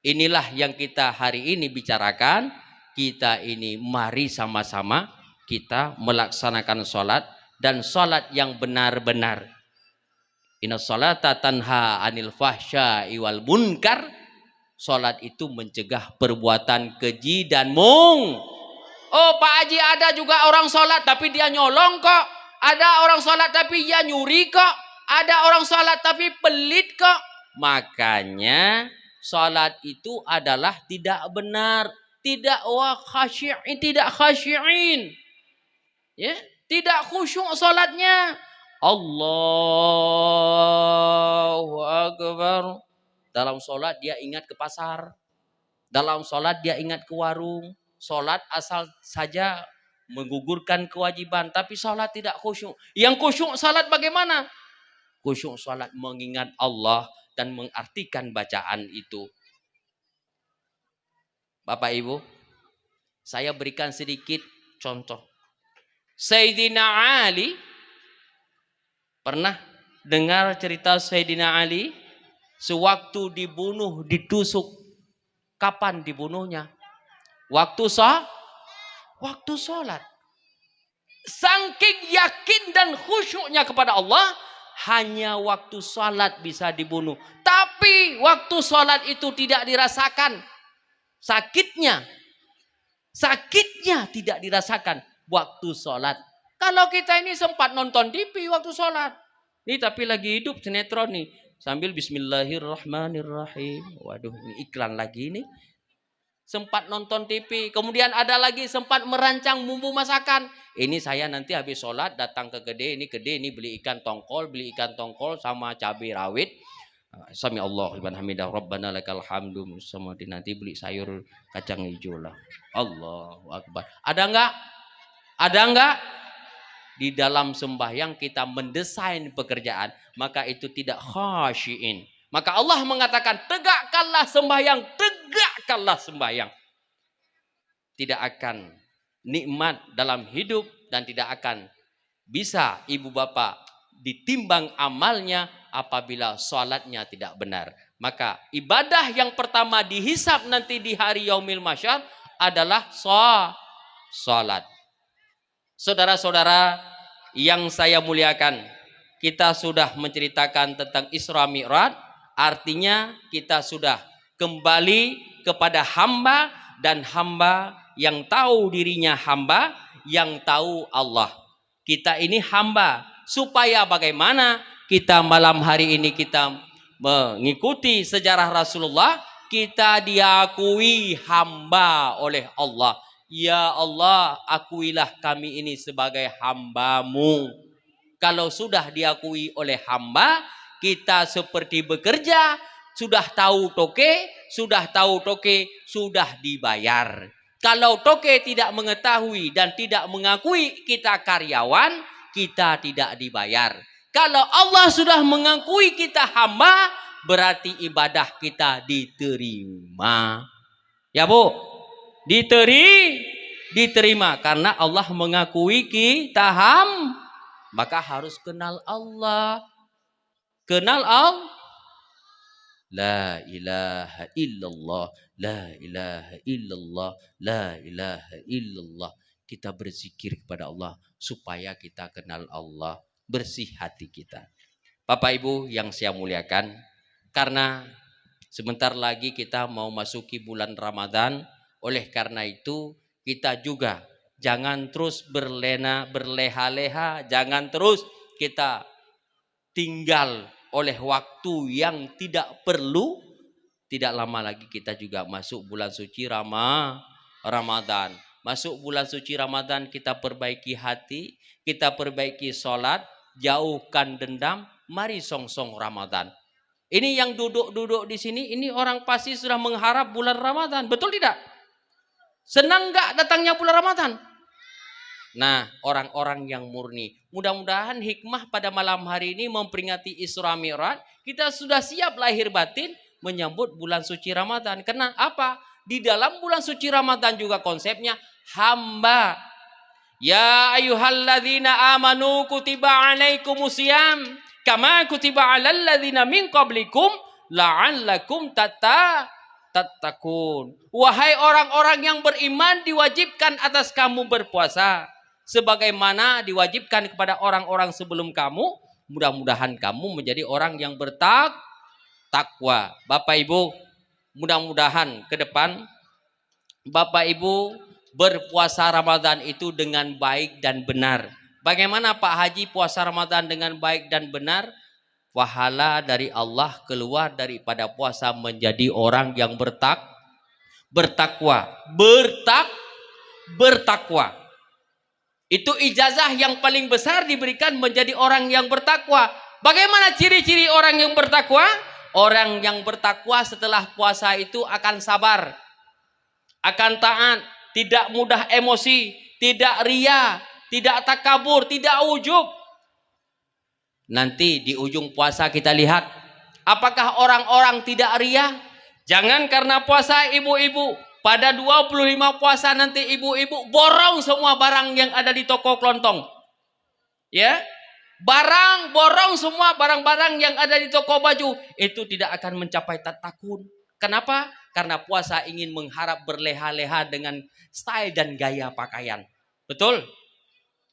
A: Inilah yang kita hari ini bicarakan. Kita ini mari sama-sama kita melaksanakan sholat. Dan sholat yang benar-benar. Inna sholata tanha anil fahsya'i wal munkar. Sholat itu mencegah perbuatan keji dan Oh Pak Haji, ada juga orang sholat tapi dia nyolong kok. Ada orang sholat tapi dia nyuri kok. Ada orang sholat tapi pelit kok. Makanya sholat itu adalah tidak benar. Tidak khasyi'in. Ya, tidak khusyuk sholatnya. Allahu Akbar. Dalam sholat dia ingat ke pasar. Dalam sholat dia ingat ke warung. Sholat asal saja menggugurkan kewajiban, tapi sholat tidak khusyuk. Yang khusyuk sholat bagaimana? Khusyuk sholat mengingat Allah dan mengartikan bacaan itu. Bapak Ibu, saya berikan sedikit contoh. Sayyidina Ali, pernah dengar cerita Sayyidina Ali? Sewaktu dibunuh, ditusuk. Kapan dibunuhnya? Waktu sholat. Saking yakin dan khusyuknya kepada Allah, hanya waktu sholat bisa dibunuh. Tapi waktu sholat itu tidak dirasakan sakitnya. Sakitnya tidak dirasakan waktu sholat. Kalau kita ini sempat nonton TV waktu sholat. Ini tapi lagi hidup sinetron nih. Sambil bismillahirrahmanirrahim. Waduh, ini iklan lagi nih. Sempat nonton TV, kemudian ada lagi sempat merancang bumbu masakan. Ini saya nanti habis sholat datang ke Gede, ini beli ikan tongkol sama cabai rawit. Sami Allah liman hamidah, Rabbana lakal hamdu. Sama nanti beli sayur kacang hijau lah. Allahu Akbar. Ada enggak? Di dalam sembahyang kita mendesain pekerjaan, maka itu tidak khasyiin. Maka Allah mengatakan tegakkanlah sembahyang. Tidak akan nikmat dalam hidup dan tidak akan bisa ibu bapak ditimbang amalnya apabila sholatnya tidak benar. Maka ibadah yang pertama dihisab nanti di hari yaumil mahsyar adalah sholat. Saudara-saudara yang saya muliakan, kita sudah menceritakan tentang Isra Mi'raj. Artinya kita sudah kembali kepada hamba dan hamba yang tahu dirinya hamba, yang tahu Allah. Kita ini hamba. Supaya bagaimana kita malam hari ini kita mengikuti sejarah Rasulullah, kita diakui hamba oleh Allah. Ya Allah, akuilah kami ini sebagai hamba-Mu. Kalau sudah diakui oleh hamba, kita seperti bekerja, sudah tahu toke, sudah dibayar. Kalau toke tidak mengetahui dan tidak mengakui kita karyawan, kita tidak dibayar. Kalau Allah sudah mengakui kita hamba, berarti ibadah kita diterima. Ya Bu, diterima karena Allah mengakui kita maka harus kenal Allah. Kenal Allah. La ilaha illallah, la ilaha illallah, la ilaha illallah. Kita berzikir kepada Allah supaya kita kenal Allah, bersih hati kita. Bapak Ibu yang saya muliakan, karena sebentar lagi kita mau masuki bulan Ramadan, oleh karena itu kita juga jangan terus berleha-leha, jangan terus kita tinggal oleh waktu yang tidak perlu. Tidak lama lagi kita juga masuk bulan suci Ramadan. Masuk bulan suci Ramadan, kita perbaiki hati, kita perbaiki sholat, jauhkan dendam, mari song-song Ramadan. Ini yang duduk-duduk di sini, ini orang pasti sudah mengharap bulan Ramadan, betul tidak? Senang nggak datangnya bulan Ramadan? Nah, orang-orang yang murni, mudah-mudahan hikmah pada malam hari ini memperingati Isra Mi'raj, kita sudah siap lahir batin menyambut bulan suci Ramadan. Karena apa? Di dalam bulan suci Ramadan juga konsepnya hamba. Ya ayyuhalladzina amanu kutiba alaikumusiyam kama kutiba alal ladzina min qablikum la'allakum tattaqun. Wahai orang-orang yang beriman, diwajibkan atas kamu berpuasa sebagaimana diwajibkan kepada orang-orang sebelum kamu. Mudah-mudahan kamu menjadi orang yang bertakwa. Bapak Ibu, mudah-mudahan ke depan Bapak Ibu berpuasa Ramadan itu dengan baik dan benar. Bagaimana Pak Haji puasa Ramadan dengan baik dan benar? Pahala dari Allah keluar daripada puasa menjadi orang yang bertakwa. Itu ijazah yang paling besar diberikan menjadi orang yang bertakwa. Bagaimana ciri-ciri orang yang bertakwa? Orang yang bertakwa setelah puasa itu akan sabar, akan taat, tidak mudah emosi, tidak ria, tidak takabur, tidak ujub. Nanti di ujung puasa kita lihat, apakah orang-orang tidak ria? Jangan karena puasa ibu-ibu, pada 25 puasa nanti ibu-ibu borong semua barang yang ada di toko kelontong. Ya, borong semua barang-barang yang ada di toko baju. Itu tidak akan mencapai tatakun. Kenapa? Karena puasa ingin mengharap berleha-leha dengan style dan gaya pakaian. Betul?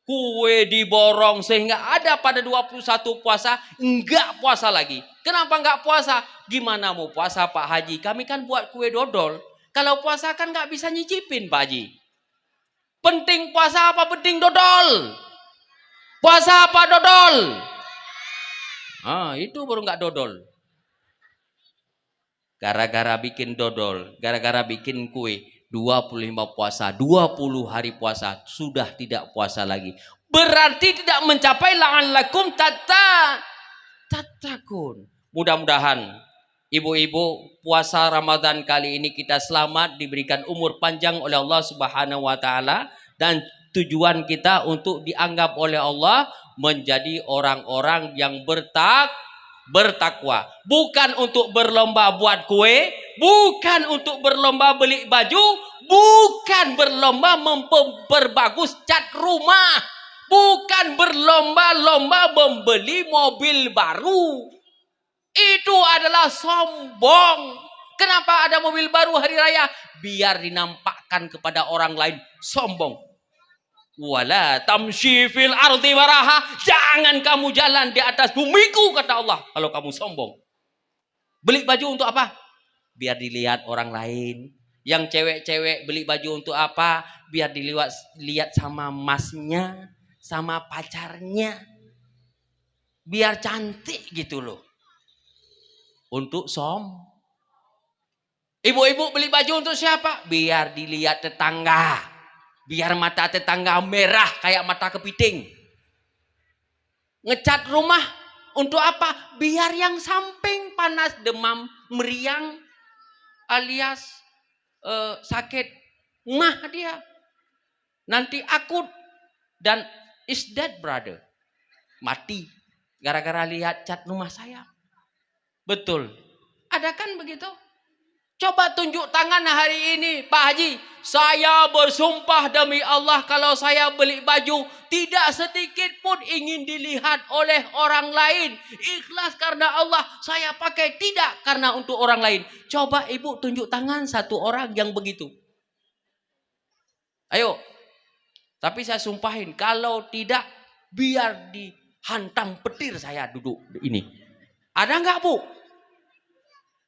A: Kue diborong sehingga ada pada 21 puasa enggak puasa lagi. Kenapa enggak puasa? Gimana mau puasa Pak Haji? Kami kan buat kue dodol. Kalau puasa kan enggak bisa nyicipin Pak Haji. Penting puasa apa penting dodol? Puasa apa dodol? Itu baru enggak dodol. Gara-gara bikin dodol, gara-gara bikin kue, 25 puasa, 20 hari puasa, sudah tidak puasa lagi. Berarti tidak mencapai la'allakum tattaqun. Mudah-mudahan ibu-ibu puasa Ramadan kali ini kita selamat, diberikan umur panjang oleh Allah Subhanahu wa taala, dan tujuan kita untuk dianggap oleh Allah menjadi orang-orang yang bertakwa. Bukan untuk berlomba buat kue, bukan untuk berlomba beli baju, bukan berlomba memperbagus cat rumah, bukan berlomba-lomba membeli mobil baru. Itu adalah sombong. Kenapa ada mobil baru hari raya? Biar dinampakkan kepada orang lain sombong. Wala tamshi fil ardi maraha, jangan kamu jalan di atas bumiku kata Allah kalau kamu sombong. Beli baju untuk apa? Biar dilihat orang lain. Yang cewek-cewek beli baju untuk apa? Biar lihat sama masnya, sama pacarnya. Biar cantik gitu loh. Untuk Ibu-ibu beli baju untuk siapa? Biar dilihat tetangga. Biar mata tetangga merah kayak mata kepiting. Ngecat rumah untuk apa? Biar yang samping panas, demam, meriang alias sakit mah dia. Nanti akut dan is dead brother. Mati gara-gara lihat cat rumah saya. Betul. Ada kan begitu? Coba tunjuk tangan hari ini Pak Haji. Saya bersumpah demi Allah kalau saya beli baju tidak sedikit pun ingin dilihat oleh orang lain. Ikhlas karena Allah saya pakai, tidak karena untuk orang lain. Coba ibu tunjuk tangan satu orang yang begitu. Ayo. Tapi saya sumpahin kalau tidak biar dihantam petir saya duduk ini. Ada nggak Bu?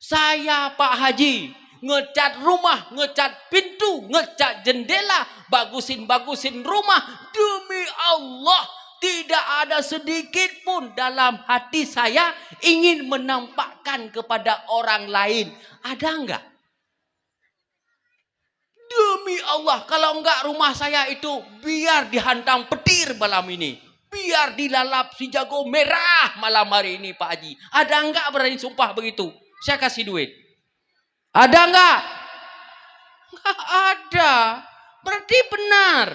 A: Saya Pak Haji ngecat rumah, ngecat pintu, ngecat jendela, bagusin rumah. Demi Allah tidak ada sedikit pun dalam hati saya ingin menampakkan kepada orang lain. Ada enggak? Demi Allah kalau enggak rumah saya itu biar dihantam petir malam ini. Biar dilalap si jago merah malam hari ini Pak Haji. Ada enggak berani sumpah begitu? Saya kasih duit. Ada enggak? Enggak ada. Berarti benar.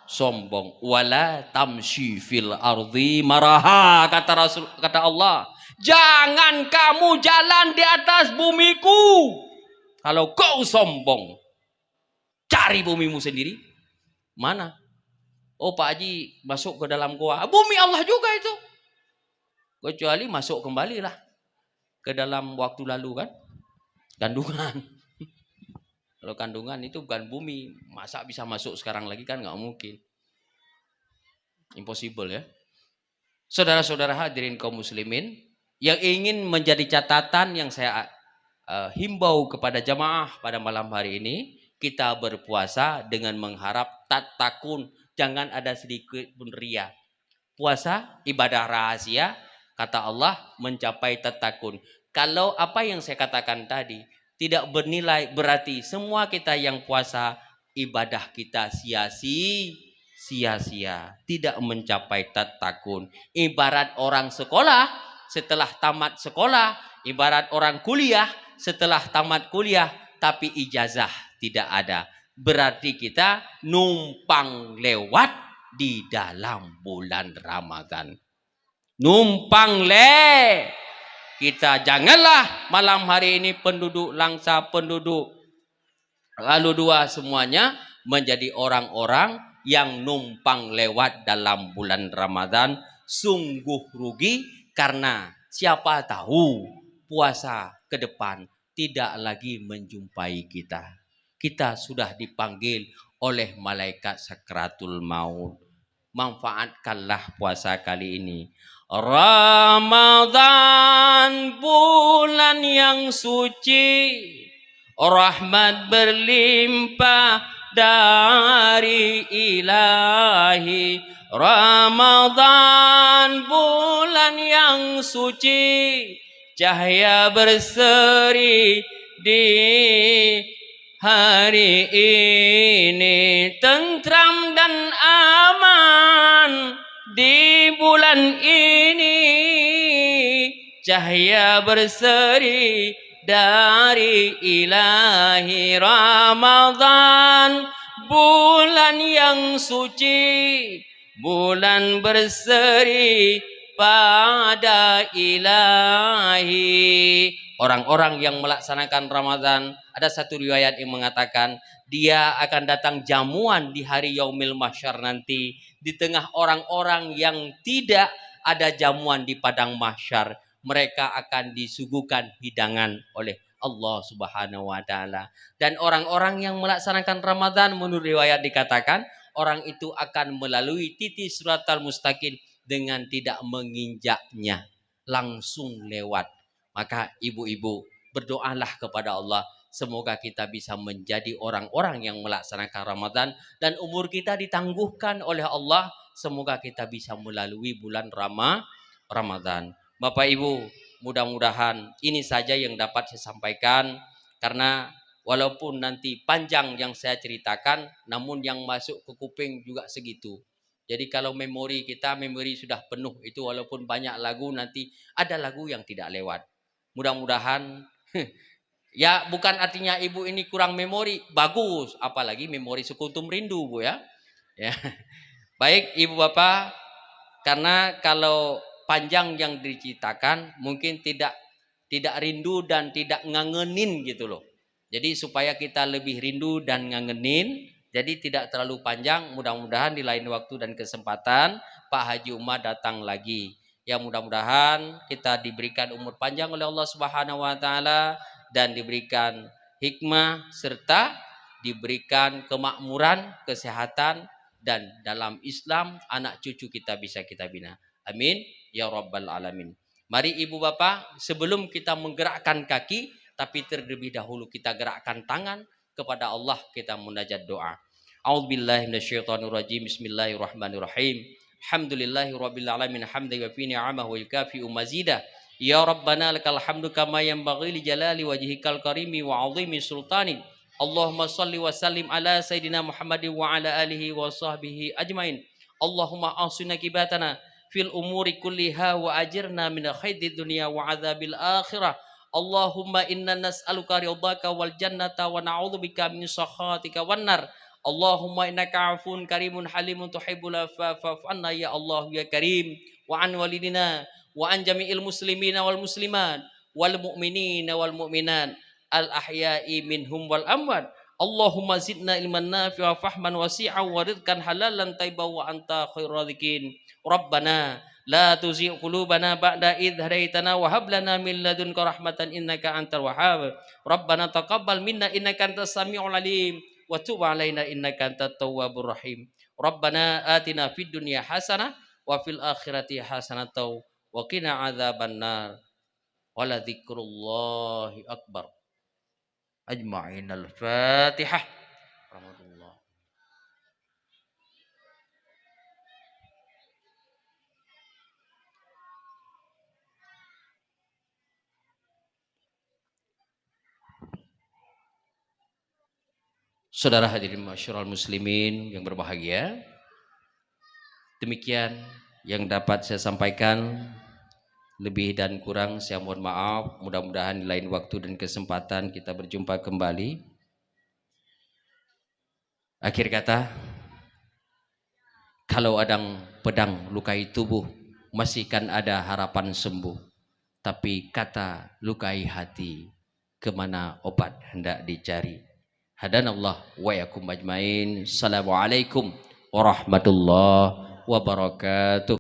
A: Sombong. Wala tamshi fil ardi maraha, kata Allah. Jangan kamu jalan di atas bumiku. Kalau kau sombong, cari bumimu sendiri. Mana? Oh Pak Haji masuk ke dalam gua. Bumi Allah juga itu. Kecuali masuk kembali lah ke dalam waktu lalu kan. Kandungan. Kalau kandungan itu bukan bumi. Masa bisa masuk sekarang lagi kan nggak mungkin. Impossible ya. Saudara-saudara hadirin kaum muslimin. Yang ingin menjadi catatan yang saya himbau kepada jamaah pada malam hari ini. Kita berpuasa dengan mengharap tatakun. Jangan ada sedikit pun ria. Puasa ibadah rahasia. Kata Allah mencapai tatakun. Kalau apa yang saya katakan tadi tidak bernilai, berarti semua kita yang puasa ibadah kita sia-sia, tidak mencapai tatakun. Ibarat orang sekolah setelah tamat sekolah, ibarat orang kuliah setelah tamat kuliah tapi ijazah tidak ada. Berarti kita numpang lewat di dalam bulan Ramadan. Numpang kita janganlah malam hari ini penduduk Langsa, penduduk lalu dua semuanya menjadi orang-orang yang numpang lewat dalam bulan Ramadan. Sungguh rugi karena siapa tahu puasa ke depan tidak lagi menjumpai kita. Kita sudah dipanggil oleh malaikat sakratul maut. Manfaatkanlah puasa kali ini. Ramadan bulan yang suci, rahmat berlimpah dari ilahi. Ramadan bulan yang suci, cahaya berseri di hari ini, tentram dan aman di bulan ini, cahaya berseri dari ilahi. Ramadan bulan yang suci, bulan berseri pada ilahi. Orang-orang yang melaksanakan Ramadan, ada satu riwayat yang mengatakan dia akan datang jamuan di hari Yaumil Mahsyar nanti, di tengah orang-orang yang tidak ada jamuan di padang mahsyar. Mereka akan disuguhkan hidangan oleh Allah Subhanahu wa taala. Dan orang-orang yang melaksanakan Ramadan menurut riwayat dikatakan orang itu akan melalui titik siratal mustaqim dengan tidak menginjaknya, langsung lewat. Maka ibu-ibu, berdoalah kepada Allah, semoga kita bisa menjadi orang-orang yang melaksanakan Ramadan dan umur kita ditangguhkan oleh Allah. Semoga kita bisa melalui bulan Ramadan. Bapak Ibu, mudah-mudahan ini saja yang dapat saya sampaikan, karena walaupun nanti panjang yang saya ceritakan, namun yang masuk ke kuping juga segitu. Jadi kalau memori sudah penuh itu, walaupun banyak lagu, nanti ada lagu yang tidak lewat. Mudah-mudahan ya, bukan artinya ibu ini kurang memori, bagus, apalagi memori sekutum rindu, Bu ya. Ya. Baik ibu bapak, karena kalau panjang yang diceritakan mungkin tidak rindu dan tidak ngangenin gitu loh. Jadi supaya kita lebih rindu dan ngangenin, jadi tidak terlalu panjang. Mudah-mudahan di lain waktu dan kesempatan Pak Haji Umar datang lagi. Ya, mudah-mudahan kita diberikan umur panjang oleh Allah Subhanahu wa taala dan diberikan hikmah serta diberikan kemakmuran, kesehatan, dan dalam Islam anak cucu kita bisa kita bina. Amin ya rabbal alamin. Mari ibu bapak, sebelum kita menggerakkan kaki, tapi terlebih dahulu kita gerakkan tangan kepada Allah, kita munajat doa. A'udzubillahi minasyaitonirrajim. Bismillahirrahmanirrahim. Alhamdulillahirabbil alamin hamdan yafi ni'amahu wa yukafi'u mazidah. Ya Rabbana lakal hamdu kama yanbaghi li jalali wajhikal karimi wa 'azimi sultani. Allahumma salli wa sallim ala sayyidina Muhammadin wa ala alihi wa sahbihi ajmain. Allahumma ahsina kibatana fil umuri kulliha wa ajirna min khaydid dunya wa adzabil akhirah. Allahumma inna nas'aluka ridhaka wal jannata wa na'udzubika min sakhatika wan nar. Allahumma innaka 'afuwun karimun halimun tuhibbul afwa fa'fu anna ya Allah ya Karim, wa an walidina wa an jami'il muslimina wal muslimat wal mu'minina wal mu'minat al ahya'i minhum wal amwat. Allahumma zidna ilman nafi'a fahman wasi'a wa rizqan halalan tayyiban wa anta khairur raziqin. Rabbana la tuzigh qulubana ba'da idh hadaitana wa hab lana min ladunka rahmatan innaka antal wahhab. Rabbana taqabbal minna innaka antas samiul alim wa tub alaina innaka antat tawwabur rahim. Rabbana atina fid dunya hasanah wa fil akhirati hasanah wa qina adzabannar. Wala dzikrullahi akbar. Ajma'in al-Fatihah. Rahmatullah. Saudara hadirin masyarul muslimin yang berbahagia, demikian yang dapat saya sampaikan. Lebih dan kurang saya mohon maaf. Mudah-mudahan di lain waktu dan kesempatan kita berjumpa kembali. Akhir kata, kalau ada pedang lukai tubuh, masih kan ada harapan sembuh. Tapi kata lukai hati, kemana obat hendak dicari. Hadanallah wa yakum ajmain. Assalamualaikum warahmatullahi wabarakatuh.